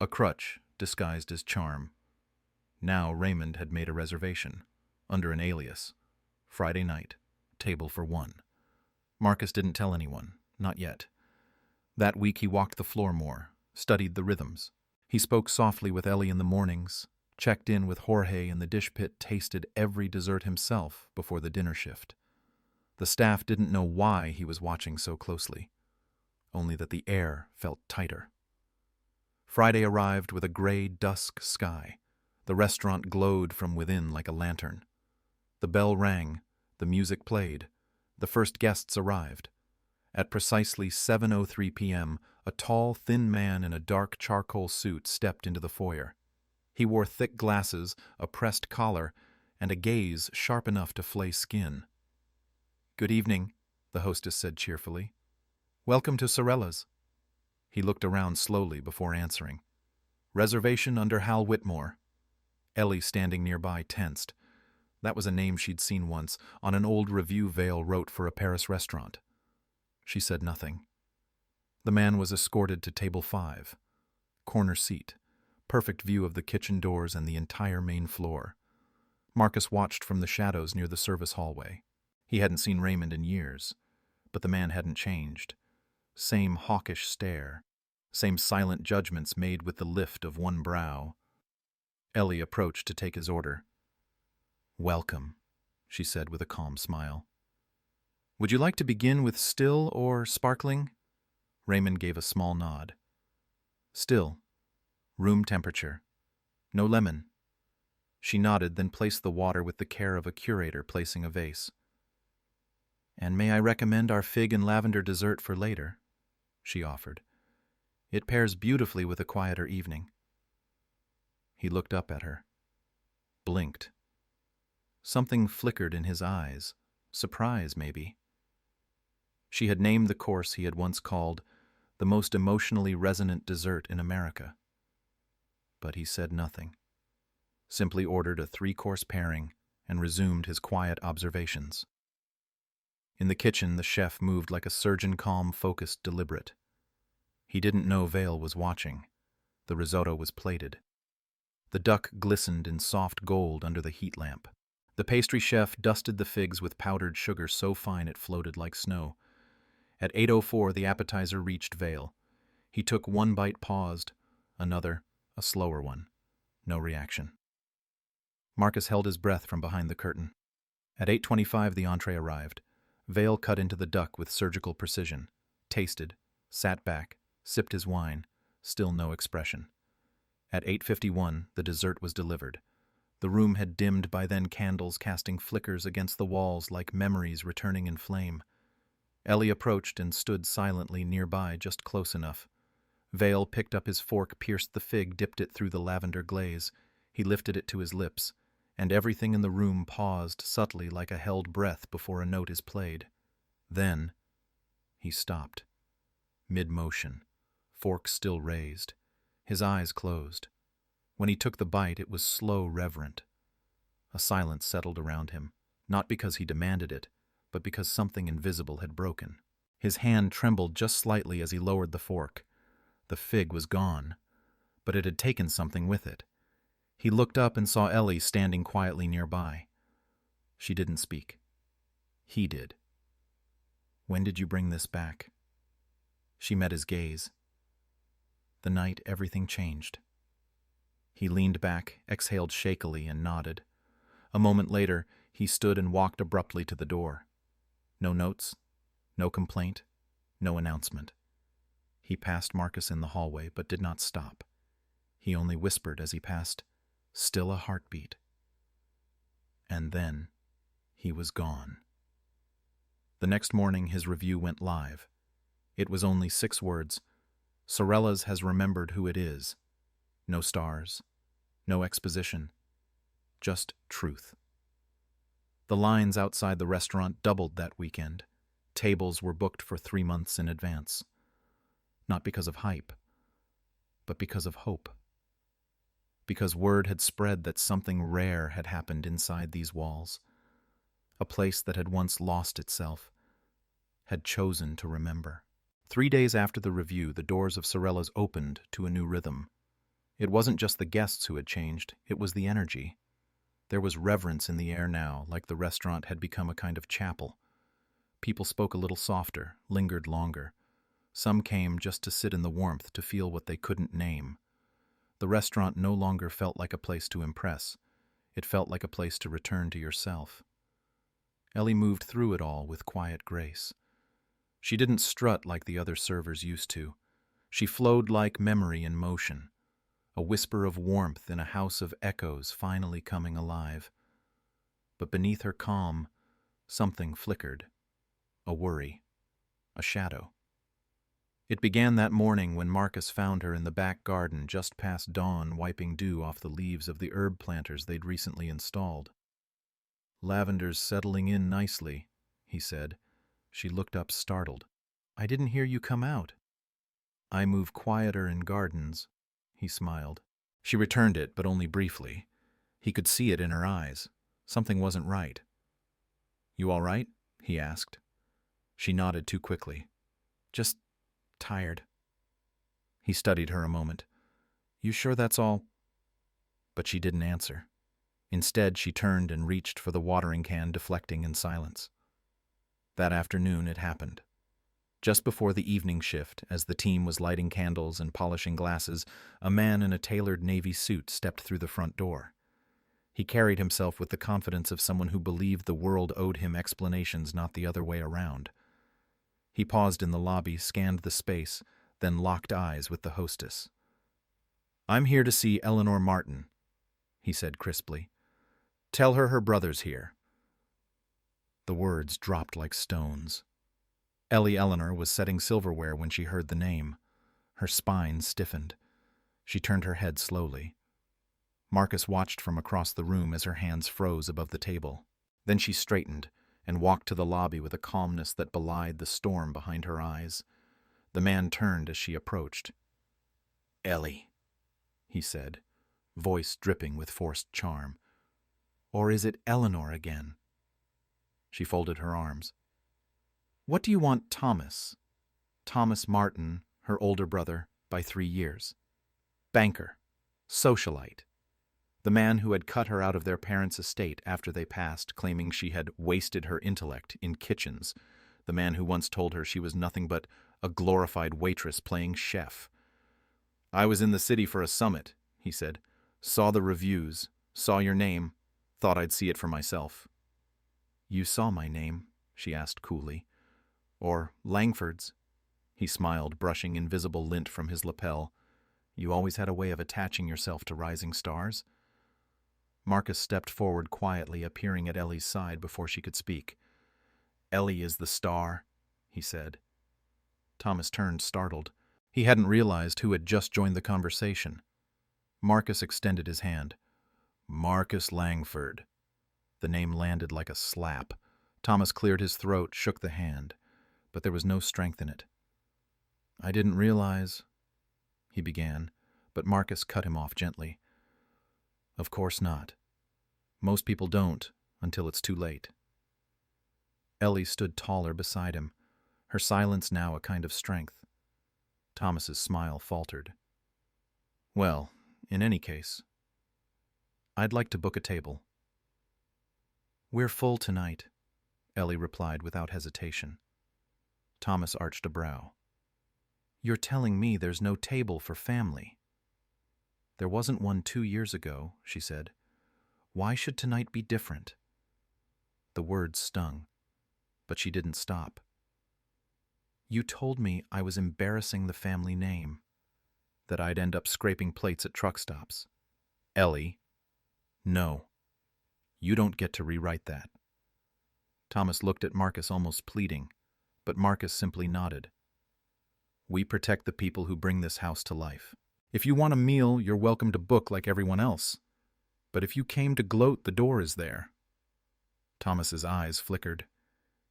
Speaker 1: A crutch disguised as charm. Now Raymond had made a reservation, under an alias. Friday night, table for one. Marcus didn't tell anyone, not yet. That week he walked the floor more, studied the rhythms. He spoke softly with Ellie in the mornings, checked in with Jorge in the dish pit, tasted every dessert himself before the dinner shift. The staff didn't know why he was watching so closely, only that the air felt tighter. Friday arrived with a gray dusk sky. The restaurant glowed from within like a lantern. The bell rang, the music played, the first guests arrived. At precisely 7:03 p.m., a tall, thin man in a dark charcoal suit stepped into the foyer. He wore thick glasses, a pressed collar, and a gaze sharp enough to flay skin. "Good evening," the hostess said cheerfully. "Welcome to Sorella's." He looked around slowly before answering. "Reservation under Hal Whitmore." Ellie, standing nearby, tensed. That was a name she'd seen once on an old review Vale wrote for a Paris restaurant. She said nothing. The man was escorted to table 5. Corner seat. Perfect view of the kitchen doors and the entire main floor. Marcus watched from the shadows near the service hallway. He hadn't seen Raymond in years, but the man hadn't changed. Same hawkish stare, same silent judgments made with the lift of one brow. Ellie approached to take his order. "Welcome," she said with a calm smile. "Would you like to begin with still or sparkling?" Raymond gave a small nod. "Still. Room temperature. No lemon." She nodded, then placed the water with the care of a curator placing a vase. "And may I recommend our fig and lavender dessert for later?" she offered. "It pairs beautifully with a quieter evening." He looked up at her. Blinked. Something flickered in his eyes. Surprise, maybe. She had named the course he had once called the most emotionally resonant dessert in America. But he said nothing. Simply ordered a 3-course pairing and resumed his quiet observations. In the kitchen, the chef moved like a surgeon, calm, focused, deliberate. He didn't know Vale was watching. The risotto was plated. The duck glistened in soft gold under the heat lamp. The pastry chef dusted the figs with powdered sugar so fine it floated like snow. At 8:04, the appetizer reached Vale. He took one bite, paused, another, a slower one. No reaction. Marcus held his breath from behind the curtain. At 8:25, the entree arrived. Vale cut into the duck with surgical precision, tasted, sat back, sipped his wine, still no expression. At 8:51, the dessert was delivered. The room had dimmed by then, candles casting flickers against the walls like memories returning in flame. Ellie approached and stood silently nearby, just close enough. Vale picked up his fork, pierced the fig, dipped it through the lavender glaze. He lifted it to his lips, and everything in the room paused subtly like a held breath before a note is played. Then he stopped, mid-motion, fork still raised, his eyes closed. When he took the bite, it was slow, reverent. A silence settled around him, not because he demanded it, but because something invisible had broken. His hand trembled just slightly as he lowered the fork. The fig was gone, but it had taken something with it. He looked up and saw Ellie standing quietly nearby. She didn't speak. He did. "When did you bring this back?" She met his gaze. The night everything changed. He leaned back, exhaled shakily, and nodded. A moment later, he stood and walked abruptly to the door. No notes, no complaint, no announcement. He passed Marcus in the hallway, but did not stop. He only whispered as he passed, "Still a heartbeat." And then he was gone. The next morning, his review went live. It was only 6 words. "Sorella's has remembered who it is." No stars, no exposition, just truth. The lines outside the restaurant doubled that weekend. Tables were booked for 3 months in advance. Not because of hype, but because of hope. Because word had spread that something rare had happened inside these walls. a place that had once lost itself, had chosen to remember. 3 days after the review, the doors of Sorella's opened to a new rhythm. It wasn't just the guests who had changed, it was the energy. There was reverence in the air now, like the restaurant had become a kind of chapel. People spoke a little softer, lingered longer. Some came just to sit in the warmth, to feel what they couldn't name. The restaurant no longer felt like a place to impress. It felt like a place to return to yourself. Ellie moved through it all with quiet grace. She didn't strut like the other servers used to. She flowed like memory in motion, a whisper of warmth in a house of echoes finally coming alive. But beneath her calm, something flickered. A worry. A shadow. It began that morning when Marcus found her in the back garden just past dawn, wiping dew off the leaves of the herb planters they'd recently installed. "Lavender's settling in nicely," he said. She looked up startled. "I didn't hear you come out." "I move quieter in gardens," he smiled. She returned it, but only briefly. He could see it in her eyes. Something wasn't right. "You all right?" he asked. She nodded too quickly. "Just tired." He studied her a moment. "You sure that's all?" But she didn't answer. Instead, she turned and reached for the watering can, deflecting in silence. That afternoon it happened. Just before the evening shift, as the team was lighting candles and polishing glasses, a man in a tailored navy suit stepped through the front door. He carried himself with the confidence of someone who believed the world owed him explanations, not the other way around. He paused in the lobby, scanned the space, then locked eyes with the hostess. "I'm here to see Eleanor Martin," he said crisply. "Tell her her brother's here." The words dropped like stones. Ellie Eleanor was setting silverware when she heard the name. Her spine stiffened. She turned her head slowly. Marcus watched from across the room as her hands froze above the table. Then she straightened and walked to the lobby with a calmness that belied the storm behind her eyes. The man turned as she approached. "Ellie," he said, voice dripping with forced charm. "Or is it Eleanor again?" She folded her arms. "What do you want Thomas?" Thomas Martin, her older brother, by 3 years. Banker. Socialite. The man who had cut her out of their parents' estate after they passed, claiming she had wasted her intellect in kitchens. The man who once told her she was nothing but a glorified waitress playing chef. "I was in the city for a summit," he said. "Saw the reviews, saw your name, thought I'd see it for myself." "You saw my name?" she asked coolly. "Or Langford's." He smiled, brushing invisible lint from his lapel. "You always had a way of attaching yourself to rising stars." Marcus stepped forward quietly, appearing at Ellie's side before she could speak. "Ellie is the star," he said. Thomas turned, startled. He hadn't realized who had just joined the conversation. Marcus extended his hand. "Marcus Langford." The name landed like a slap. Thomas cleared his throat, shook the hand, but there was no strength in it. "I didn't realize," he began, but Marcus cut him off gently. "Of course not. Most people don't until it's too late." Ellie stood taller beside him, her silence now a kind of strength. Thomas's smile faltered. "Well, in any case, I'd like to book a table." "We're full tonight," Ellie replied without hesitation. Thomas arched a brow. "You're telling me there's no table for family?" "There wasn't one 2 years ago," she said. "Why should tonight be different?" The words stung, but she didn't stop. "You told me I was embarrassing the family name, that I'd end up scraping plates at truck stops." "Ellie, no. You don't get to rewrite that." Thomas looked at Marcus almost pleading, but Marcus simply nodded. "We protect the people who bring this house to life. If you want a meal, you're welcome to book like everyone else. But if you came to gloat, the door is there." Thomas's eyes flickered.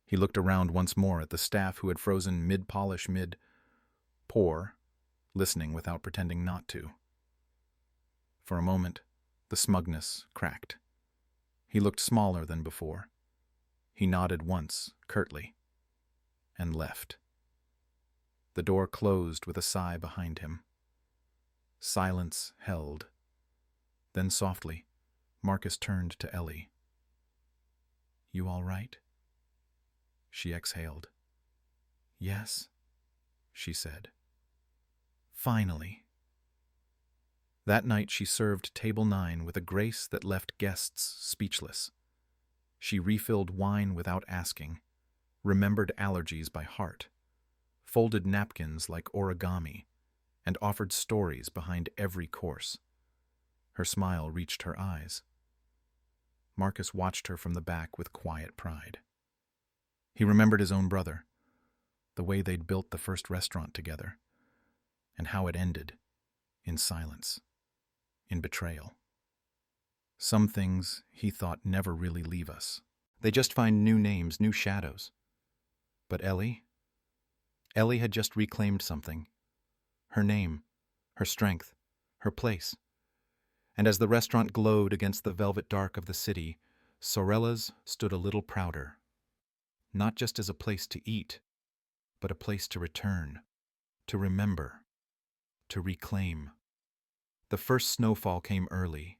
Speaker 1: He looked around once more at the staff who had frozen mid-polish, mid-pour, listening without pretending not to. For a moment, the smugness cracked. He looked smaller than before. He nodded once, curtly, and left. The door closed with a sigh behind him. Silence held. Then softly, Marcus turned to Ellie. "You all right?" She exhaled. "Yes," she said. Finally. That night she served table 9 with a grace that left guests speechless. She refilled wine without asking, remembered allergies by heart, folded napkins like origami, and offered stories behind every course. Her smile reached her eyes. Marcus watched her from the back with quiet pride. He remembered his own brother, the way they'd built the first restaurant together, and how it ended, in silence, in betrayal. Some things, he thought, never really leave us. They just find new names, new shadows. But Ellie had just reclaimed something. Her name, her strength, her place. And as the restaurant glowed against the velvet dark of the city, Sorella's stood a little prouder. Not just as a place to eat, but a place to return, to remember, to reclaim. The first snowfall came early.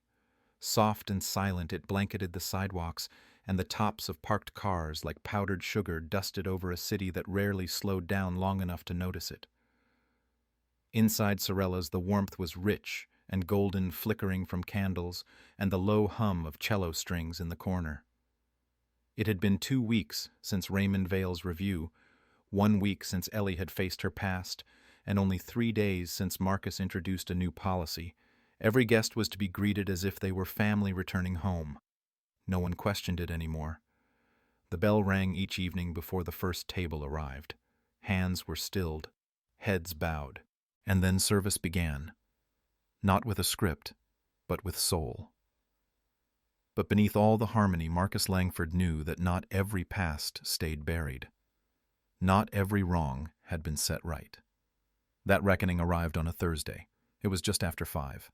Speaker 1: Soft and silent, it blanketed the sidewalks, and the tops of parked cars like powdered sugar dusted over a city that rarely slowed down long enough to notice it. Inside Sorella's, the warmth was rich and golden, flickering from candles and the low hum of cello strings in the corner. It had been 2 weeks since Raymond Vale's review, 1 week since Ellie had faced her past, and only 3 days since Marcus introduced a new policy. Every guest was to be greeted as if they were family returning home. No one questioned it anymore. The bell rang each evening before the first table arrived. Hands were stilled, heads bowed, and then service began. Not with a script, but with soul. But beneath all the harmony, Marcus Langford knew that not every past stayed buried. Not every wrong had been set right. That reckoning arrived on a Thursday. It was just after 5.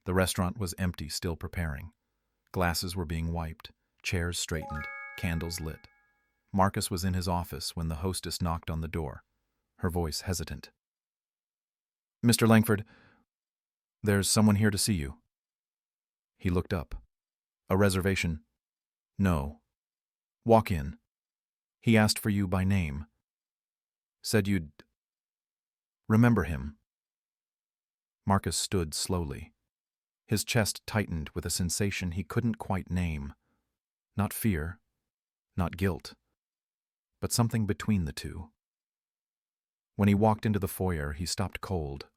Speaker 1: The restaurant was empty, still preparing. Glasses were being wiped, chairs straightened, candles lit. Marcus was in his office when the hostess knocked on the door, her voice hesitant. "Mr. Langford, there's someone here to see you." He looked up. "A reservation?" "No." "Walk in. He asked for you by name. Said you'd remember him." Marcus stood slowly. His chest tightened with a sensation he couldn't quite name. Not fear, not guilt, but something between the two. When he walked into the foyer, he stopped cold.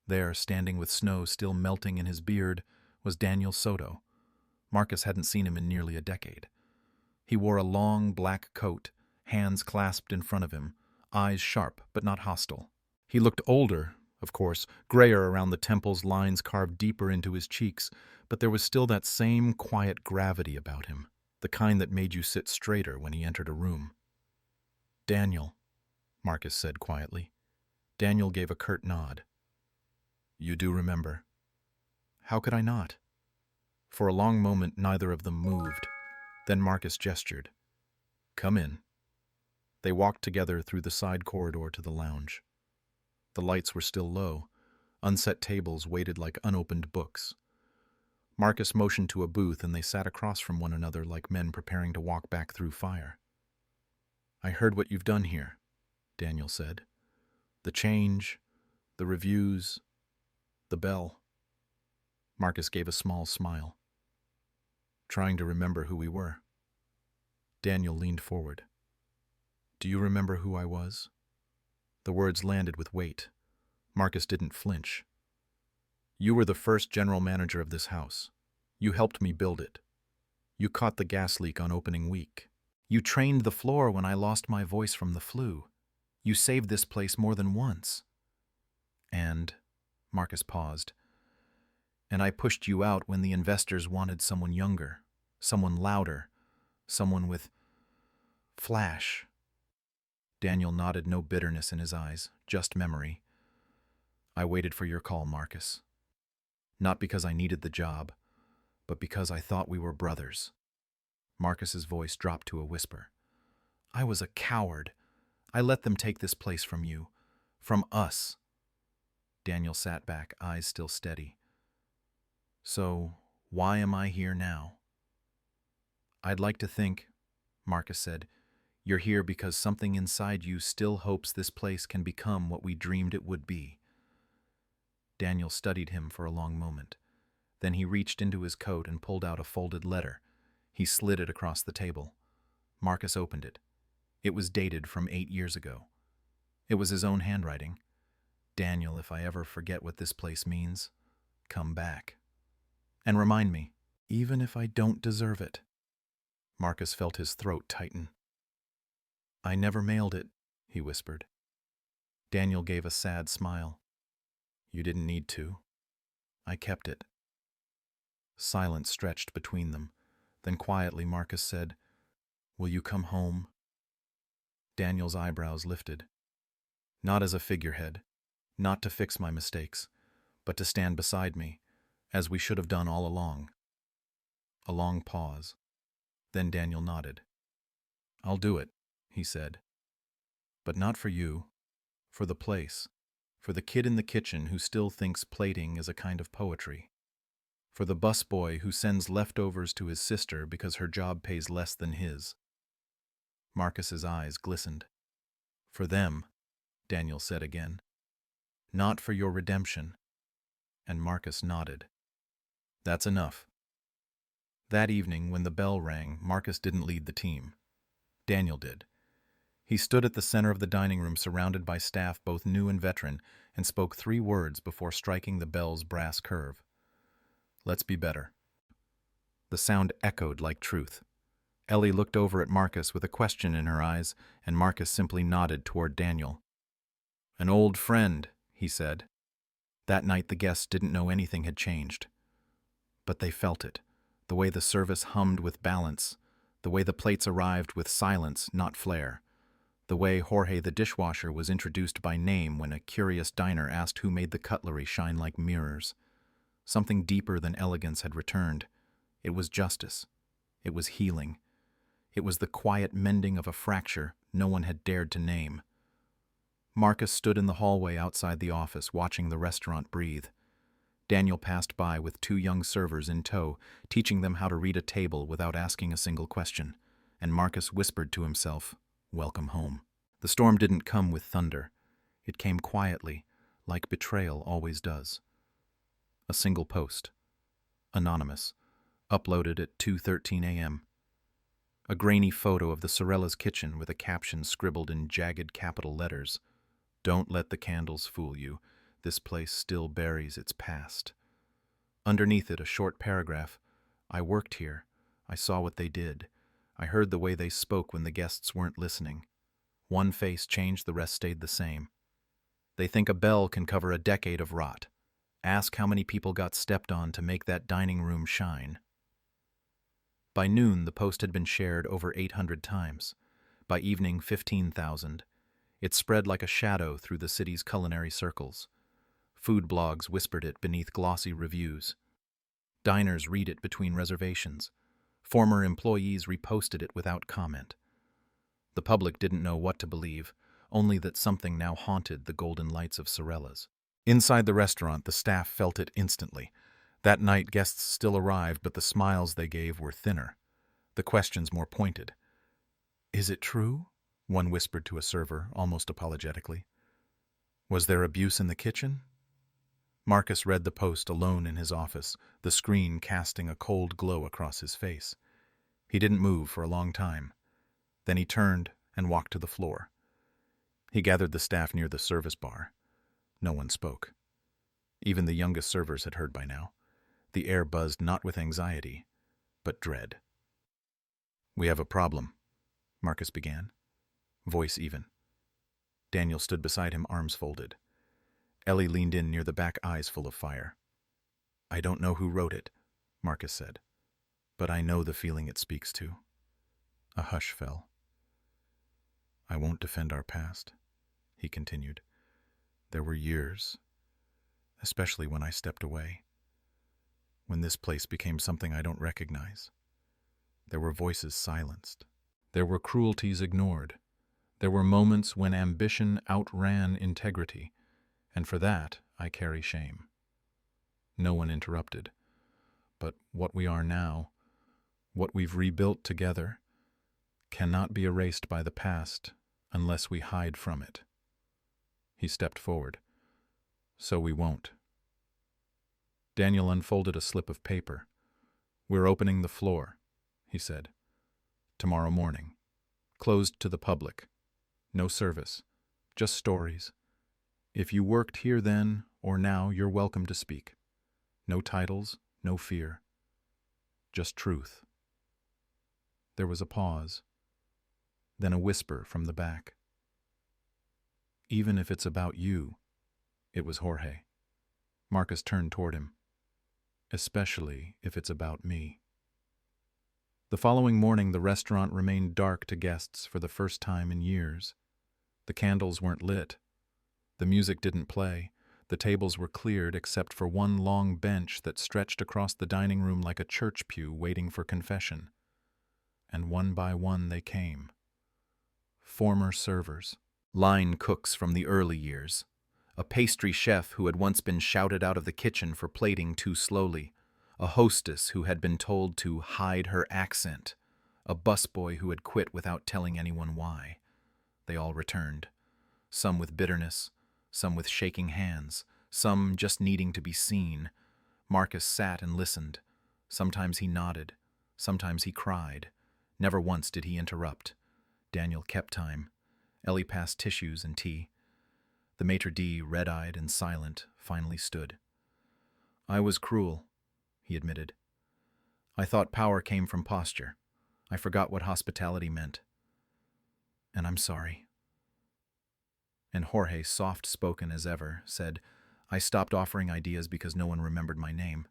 Speaker 1: There, standing with snow still melting in his beard, was Daniel Soto. Marcus hadn't seen him in nearly a decade. He wore a long black coat, hands clasped in front of him, eyes sharp but not hostile. He looked older, of course, grayer around the temples, lines carved deeper into his cheeks, but there was still that same quiet gravity about him, the kind that made you sit straighter when he entered a room. "Daniel," Marcus said quietly. Daniel gave a curt nod. "You do remember." How could I not? For a long moment neither of them moved. Then Marcus gestured. "Come in." They walked together through the side corridor to the lounge. The lights were still low. Unset tables waited like unopened books. Marcus motioned to a booth, and they sat across from one another like men preparing to walk back through fire. "I heard what you've done here," Daniel said. "The change, the reviews, the bell." Marcus gave a small smile. "Trying to remember who we were." Daniel leaned forward. "Do you remember who I was?" The words landed with weight. Marcus didn't flinch. "You were the first general manager of this house. You helped me build it. You caught the gas leak on opening week. You trained the floor when I lost my voice from the flu. You saved this place more than once." And, Marcus paused, "and I pushed you out when the investors wanted someone younger, someone louder, someone with flash." Daniel nodded, no bitterness in his eyes, just memory. "I waited for your call, Marcus. Not because I needed the job, but because I thought we were brothers." Marcus's voice dropped to a whisper. I was a coward. I let them take this place from you. From us. Daniel sat back, eyes still steady. So, why am I here now? I'd like to think, Marcus said, you're here because something inside you still hopes this place can become what we dreamed it would be. Daniel studied him for a long moment. Then he reached into his coat and pulled out a folded letter. He slid it across the table. Marcus opened it. It was dated from 8 years ago. It was his own handwriting. Daniel, if I ever forget what this place means, come back. And remind me, even if I don't deserve it. Marcus felt his throat tighten. I never mailed it, he whispered. Daniel gave a sad smile. You didn't need to. I kept it. Silence stretched between them. Then quietly Marcus said, Will you come home? Daniel's eyebrows lifted. Not as a figurehead, not to fix my mistakes, but to stand beside me, as we should have done all along. A long pause. Then Daniel nodded. I'll do it, he said. But not for you, for the place, for the kid in the kitchen who still thinks plating is a kind of poetry, for the busboy who sends leftovers to his sister because her job pays less than his. Marcus's eyes glistened. For them, Daniel said again. Not for your redemption. And Marcus nodded. That's enough. That evening, when the bell rang, Marcus didn't lead the team. Daniel did. He stood at the center of the dining room surrounded by staff both new and veteran and spoke 3 words before striking the bell's brass curve. Let's be better. The sound echoed like truth. Ellie looked over at Marcus with a question in her eyes, and Marcus simply nodded toward Daniel. An old friend, he said. That night the guests didn't know anything had changed. But they felt it, the way the service hummed with balance, the way the plates arrived with silence, not flair, the way Jorge the dishwasher was introduced by name when a curious diner asked who made the cutlery shine like mirrors. Something deeper than elegance had returned. It was justice. It was healing. It was the quiet mending of a fracture no one had dared to name. Marcus stood in the hallway outside the office, watching the restaurant breathe. Daniel passed by with 2 young servers in tow, teaching them how to read a table without asking a single question, and Marcus whispered to himself, Welcome home. The storm didn't come with thunder. It came quietly, like betrayal always does. A single post. Anonymous. Uploaded at 2:13 a.m. A grainy photo of the Sorella's kitchen with a caption scribbled in jagged capital letters. Don't let the candles fool you. This place still buries its past. Underneath it, a short paragraph. I worked here. I saw what they did. I heard the way they spoke when the guests weren't listening. One face changed, the rest stayed the same. They think a bell can cover a decade of rot. Ask how many people got stepped on to make that dining room shine. By noon, the post had been shared over 800 times. By evening, 15,000. It spread like a shadow through the city's culinary circles. Food blogs whispered it beneath glossy reviews. Diners read it between reservations. Former employees reposted it without comment. The public didn't know what to believe, only that something now haunted the golden lights of Sorella's. Inside the restaurant, the staff felt it instantly. That night, guests still arrived, but the smiles they gave were thinner. The questions more pointed. Is it true? One whispered to a server, almost apologetically. Was there abuse in the kitchen? Marcus read the post alone in his office, the screen casting a cold glow across his face. He didn't move for a long time. Then he turned and walked to the floor. He gathered the staff near the service bar. No one spoke. Even the youngest servers had heard by now. The air buzzed not with anxiety, but dread. We have a problem, Marcus began, voice even. Daniel stood beside him, arms folded. Ellie leaned in near the back, eyes full of fire. I don't know who wrote it, Marcus said, but I know the feeling it speaks to. A hush fell. I won't defend our past, he continued. There were years, especially when I stepped away, when this place became something I don't recognize. There were voices silenced. There were cruelties ignored. There were moments when ambition outran integrity, and for that I carry shame. No one interrupted. But what we are now, what we've rebuilt together, cannot be erased by the past unless we hide from it. He stepped forward. So we won't. Daniel unfolded a slip of paper. We're opening the floor, he said. Tomorrow morning. Closed to the public. No service. Just stories. If you worked here then or now, you're welcome to speak. No titles, no fear. Just truth. There was a pause. Then a whisper from the back. Even if it's about you, it was Jorge. Marcus turned toward him. Especially if it's about me. The following morning, the restaurant remained dark to guests for the first time in years. The candles weren't lit. The music didn't play. The tables were cleared except for one long bench that stretched across the dining room like a church pew waiting for confession. And one by one they came. Former servers, line cooks from the early years, a pastry chef who had once been shouted out of the kitchen for plating too slowly, a hostess who had been told to hide her accent, a busboy who had quit without telling anyone why. They all returned, some with bitterness, some with shaking hands, some just needing to be seen. Marcus sat and listened. Sometimes he nodded, sometimes he cried. Never once did he interrupt. Daniel kept time. Ellie passed tissues and tea. The maitre d', red-eyed and silent, finally stood. I was cruel, he admitted. I thought power came from posture. I forgot what hospitality meant. And I'm sorry. And Jorge, soft-spoken as ever, said, I stopped offering ideas because no one remembered my name.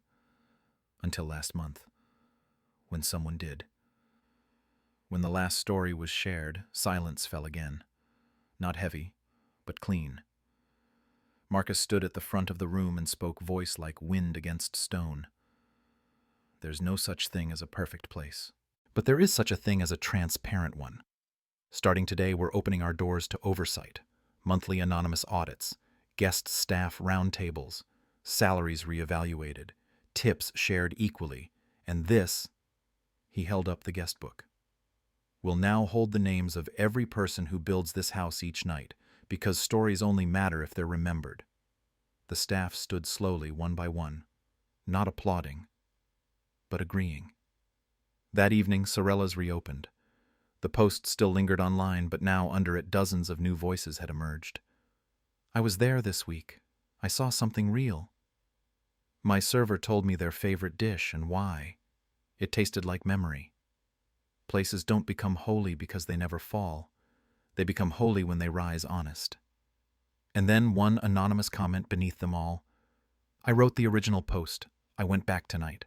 Speaker 1: Until last month, when someone did. When the last story was shared, silence fell again. Not heavy, but clean. Marcus stood at the front of the room and spoke, voice like wind against stone. There's no such thing as a perfect place. But there is such a thing as a transparent one. Starting today, we're opening our doors to oversight, monthly anonymous audits, guest staff roundtables, salaries reevaluated, tips shared equally, and this, he held up the guest book, will now hold the names of every person who builds this house each night, because stories only matter if they're remembered. The staff stood slowly, one by one, not applauding, but agreeing. That evening, Sorella's reopened. The Post still lingered online, but now under it dozens of new voices had emerged. I was there this week. I saw something real. My server told me their favorite dish and why. It tasted like memory. Places don't become holy because they never fall. They become holy when they rise honest. And then one anonymous comment beneath them all. I wrote the original post. I went back tonight.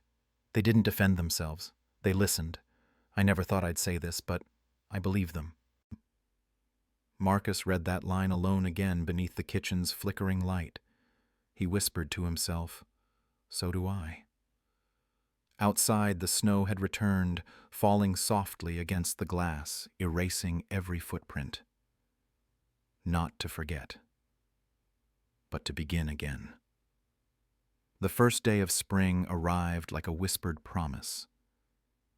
Speaker 1: They didn't defend themselves. They listened. I never thought I'd say this, but I believe them. Marcus read that line alone again beneath the kitchen's flickering light. He whispered to himself, so do I. Outside, the snow had returned, falling softly against the glass, erasing every footprint. Not to forget, but to begin again. The first day of spring arrived like a whispered promise.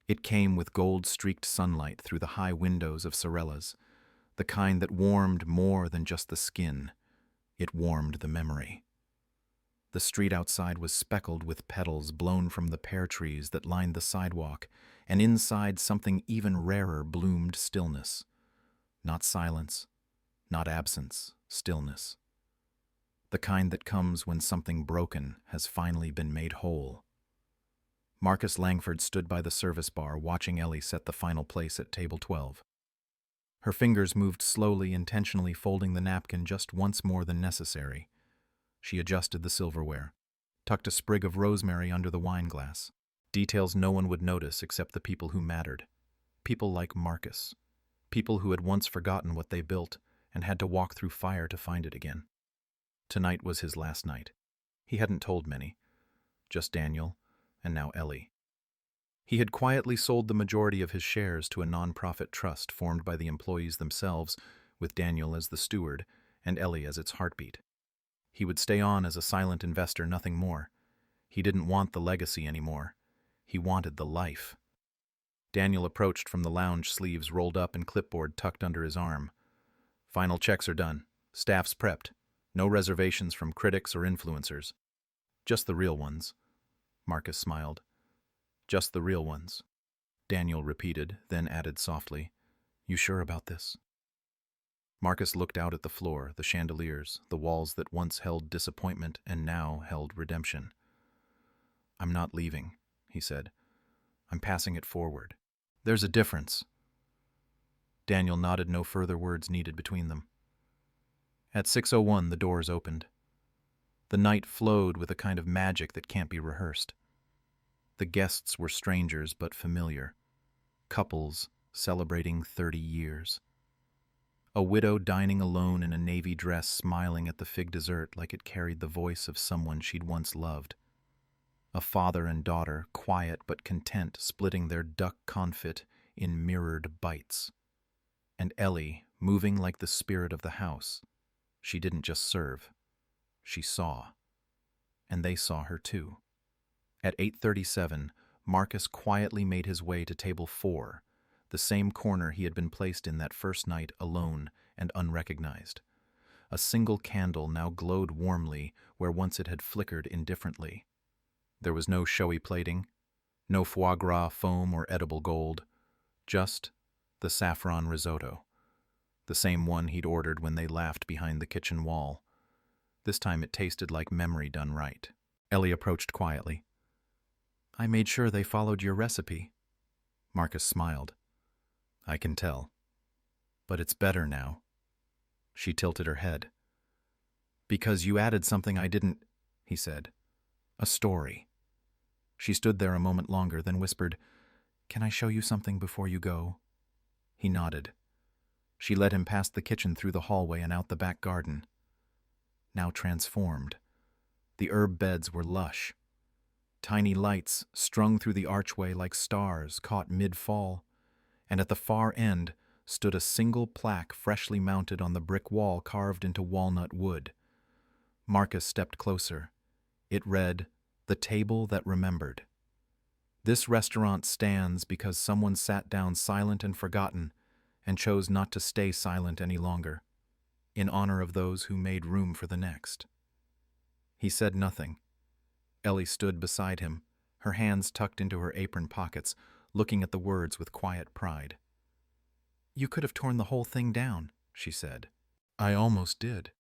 Speaker 1: It came with gold-streaked sunlight through the high windows of Sorella's, the kind that warmed more than just the skin. It warmed the memory. The street outside was speckled with petals blown from the pear trees that lined the sidewalk, and inside something even rarer bloomed stillness. Not silence, not absence, stillness. The kind that comes when something broken has finally been made whole. Marcus Langford stood by the service bar, watching Ellie set the final place at table 12. Her fingers moved slowly, intentionally folding the napkin just once more than necessary. She adjusted the silverware, tucked a sprig of rosemary under the wine glass. Details no one would notice except the people who mattered. People like Marcus. People who had once forgotten what they built and had to walk through fire to find it again. Tonight was his last night. He hadn't told many. Just Daniel, and now Ellie. He had quietly sold the majority of his shares to a non-profit trust formed by the employees themselves, with Daniel as the steward and Ellie as its heartbeat. He would stay on as a silent investor, nothing more. He didn't want the legacy anymore. He wanted the life. Daniel approached from the lounge, sleeves rolled up and clipboard tucked under his arm. Final checks are done. Staff's prepped. No reservations from critics or influencers. Just the real ones. Marcus smiled. Just the real ones. Daniel repeated, then added softly, "You sure about this?" Marcus looked out at the floor, the chandeliers, the walls that once held disappointment and now held redemption. "I'm not leaving," he said. "I'm passing it forward. There's a difference." Daniel nodded, no further words needed between them. At 6:01, the doors opened. The night flowed with a kind of magic that can't be rehearsed. The guests were strangers but familiar. Couples celebrating 30 years. A widow dining alone in a navy dress, smiling at the fig dessert like it carried the voice of someone she'd once loved. A father and daughter, quiet but content, splitting their duck confit in mirrored bites. And Ellie, moving like the spirit of the house. She didn't just serve. She saw. And they saw her too. At 8:37, Marcus quietly made his way to table 4, the same corner he had been placed in that first night, alone and unrecognized. A single candle now glowed warmly where once it had flickered indifferently. There was no showy plating, no foie gras foam or edible gold, just the saffron risotto, the same one he'd ordered when they laughed behind the kitchen wall. This time it tasted like memory done right. Ellie approached quietly. "I made sure they followed your recipe." Marcus smiled. "I can tell. But it's better now." She tilted her head. "Because you added something I didn't," he said. "A story." She stood there a moment longer, then whispered, "Can I show you something before you go?" He nodded. She led him past the kitchen, through the hallway and out the back garden. Now transformed. The herb beds were lush. Tiny lights strung through the archway like stars caught mid-fall, and at the far end stood a single plaque freshly mounted on the brick wall carved into walnut wood. Marcus stepped closer. It read, "The Table That Remembered." This restaurant stands because someone sat down silent and forgotten and chose not to stay silent any longer, in honor of those who made room for the next. He said nothing. Ellie stood beside him, her hands tucked into her apron pockets, looking at the words with quiet pride. "You could have torn the whole thing down," she said. "I almost did.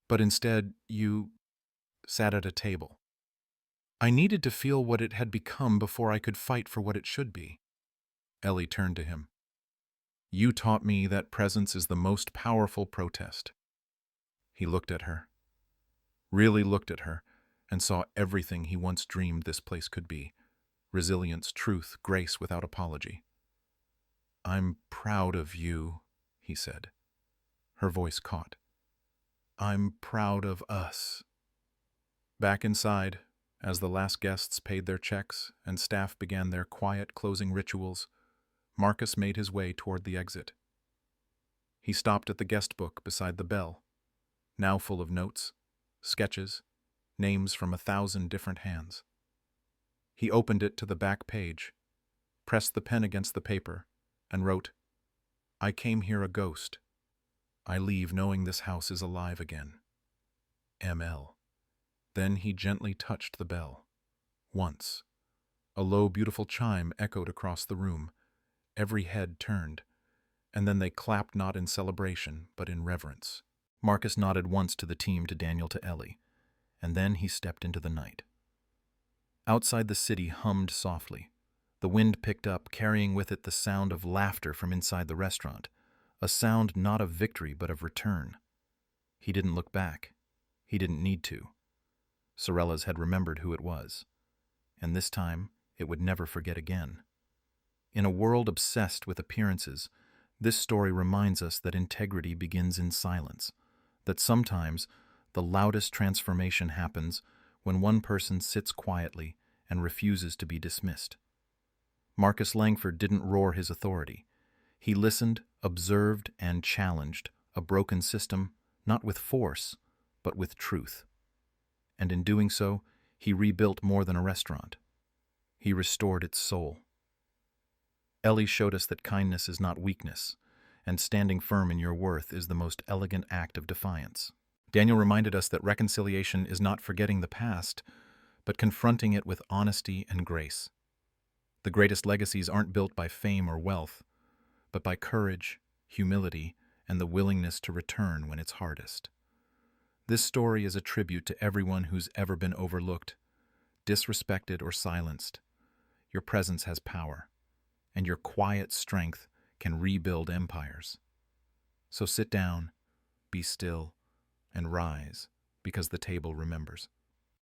Speaker 1: But instead, you sat at a table. I needed to feel what it had become before I could fight for what it should be." Ellie turned to him. "You taught me that presence is the most powerful protest." He looked at her. Really looked at her, and saw everything he once dreamed this place could be. Resilience, truth, grace without apology. "I'm proud of you," he said. Her voice caught. "I'm proud of us." Back inside, as the last guests paid their checks and staff began their quiet closing rituals, Marcus made his way toward the exit. He stopped at the guest book beside the bell, now full of notes, sketches, names from 1,000 different hands. He opened it to the back page, pressed the pen against the paper, and wrote, "I came here a ghost. I leave knowing this house is alive again. ML." Then he gently touched the bell. Once. A low, beautiful chime echoed across the room. Every head turned, and then they clapped, not in celebration, but in reverence. Marcus nodded once to the team, to Daniel, to Ellie, and then he stepped into the night. Outside, the city hummed softly. The wind picked up, carrying with it the sound of laughter from inside the restaurant, a sound not of victory but of return. He didn't look back. He didn't need to. Sorellas had remembered who it was, and this time it would never forget again. In a world obsessed with appearances, this story reminds us that integrity begins in silence, that sometimes the loudest transformation happens when one person sits quietly and refuses to be dismissed. Marcus Langford didn't roar his authority. He listened, observed, and challenged a broken system not with force, but with truth. And in doing so, he rebuilt more than a restaurant. He restored its soul. Ellie showed us that kindness is not weakness, and standing firm in your worth is the most elegant act of defiance. Daniel reminded us that reconciliation is not forgetting the past, but confronting it with honesty and grace. The greatest legacies aren't built by fame or wealth, but by courage, humility, and the willingness to return when it's hardest. This story is a tribute to everyone who's ever been overlooked, disrespected, or silenced. Your presence has power, and your quiet strength can rebuild empires. So sit down, be still, and rise, because the table remembers.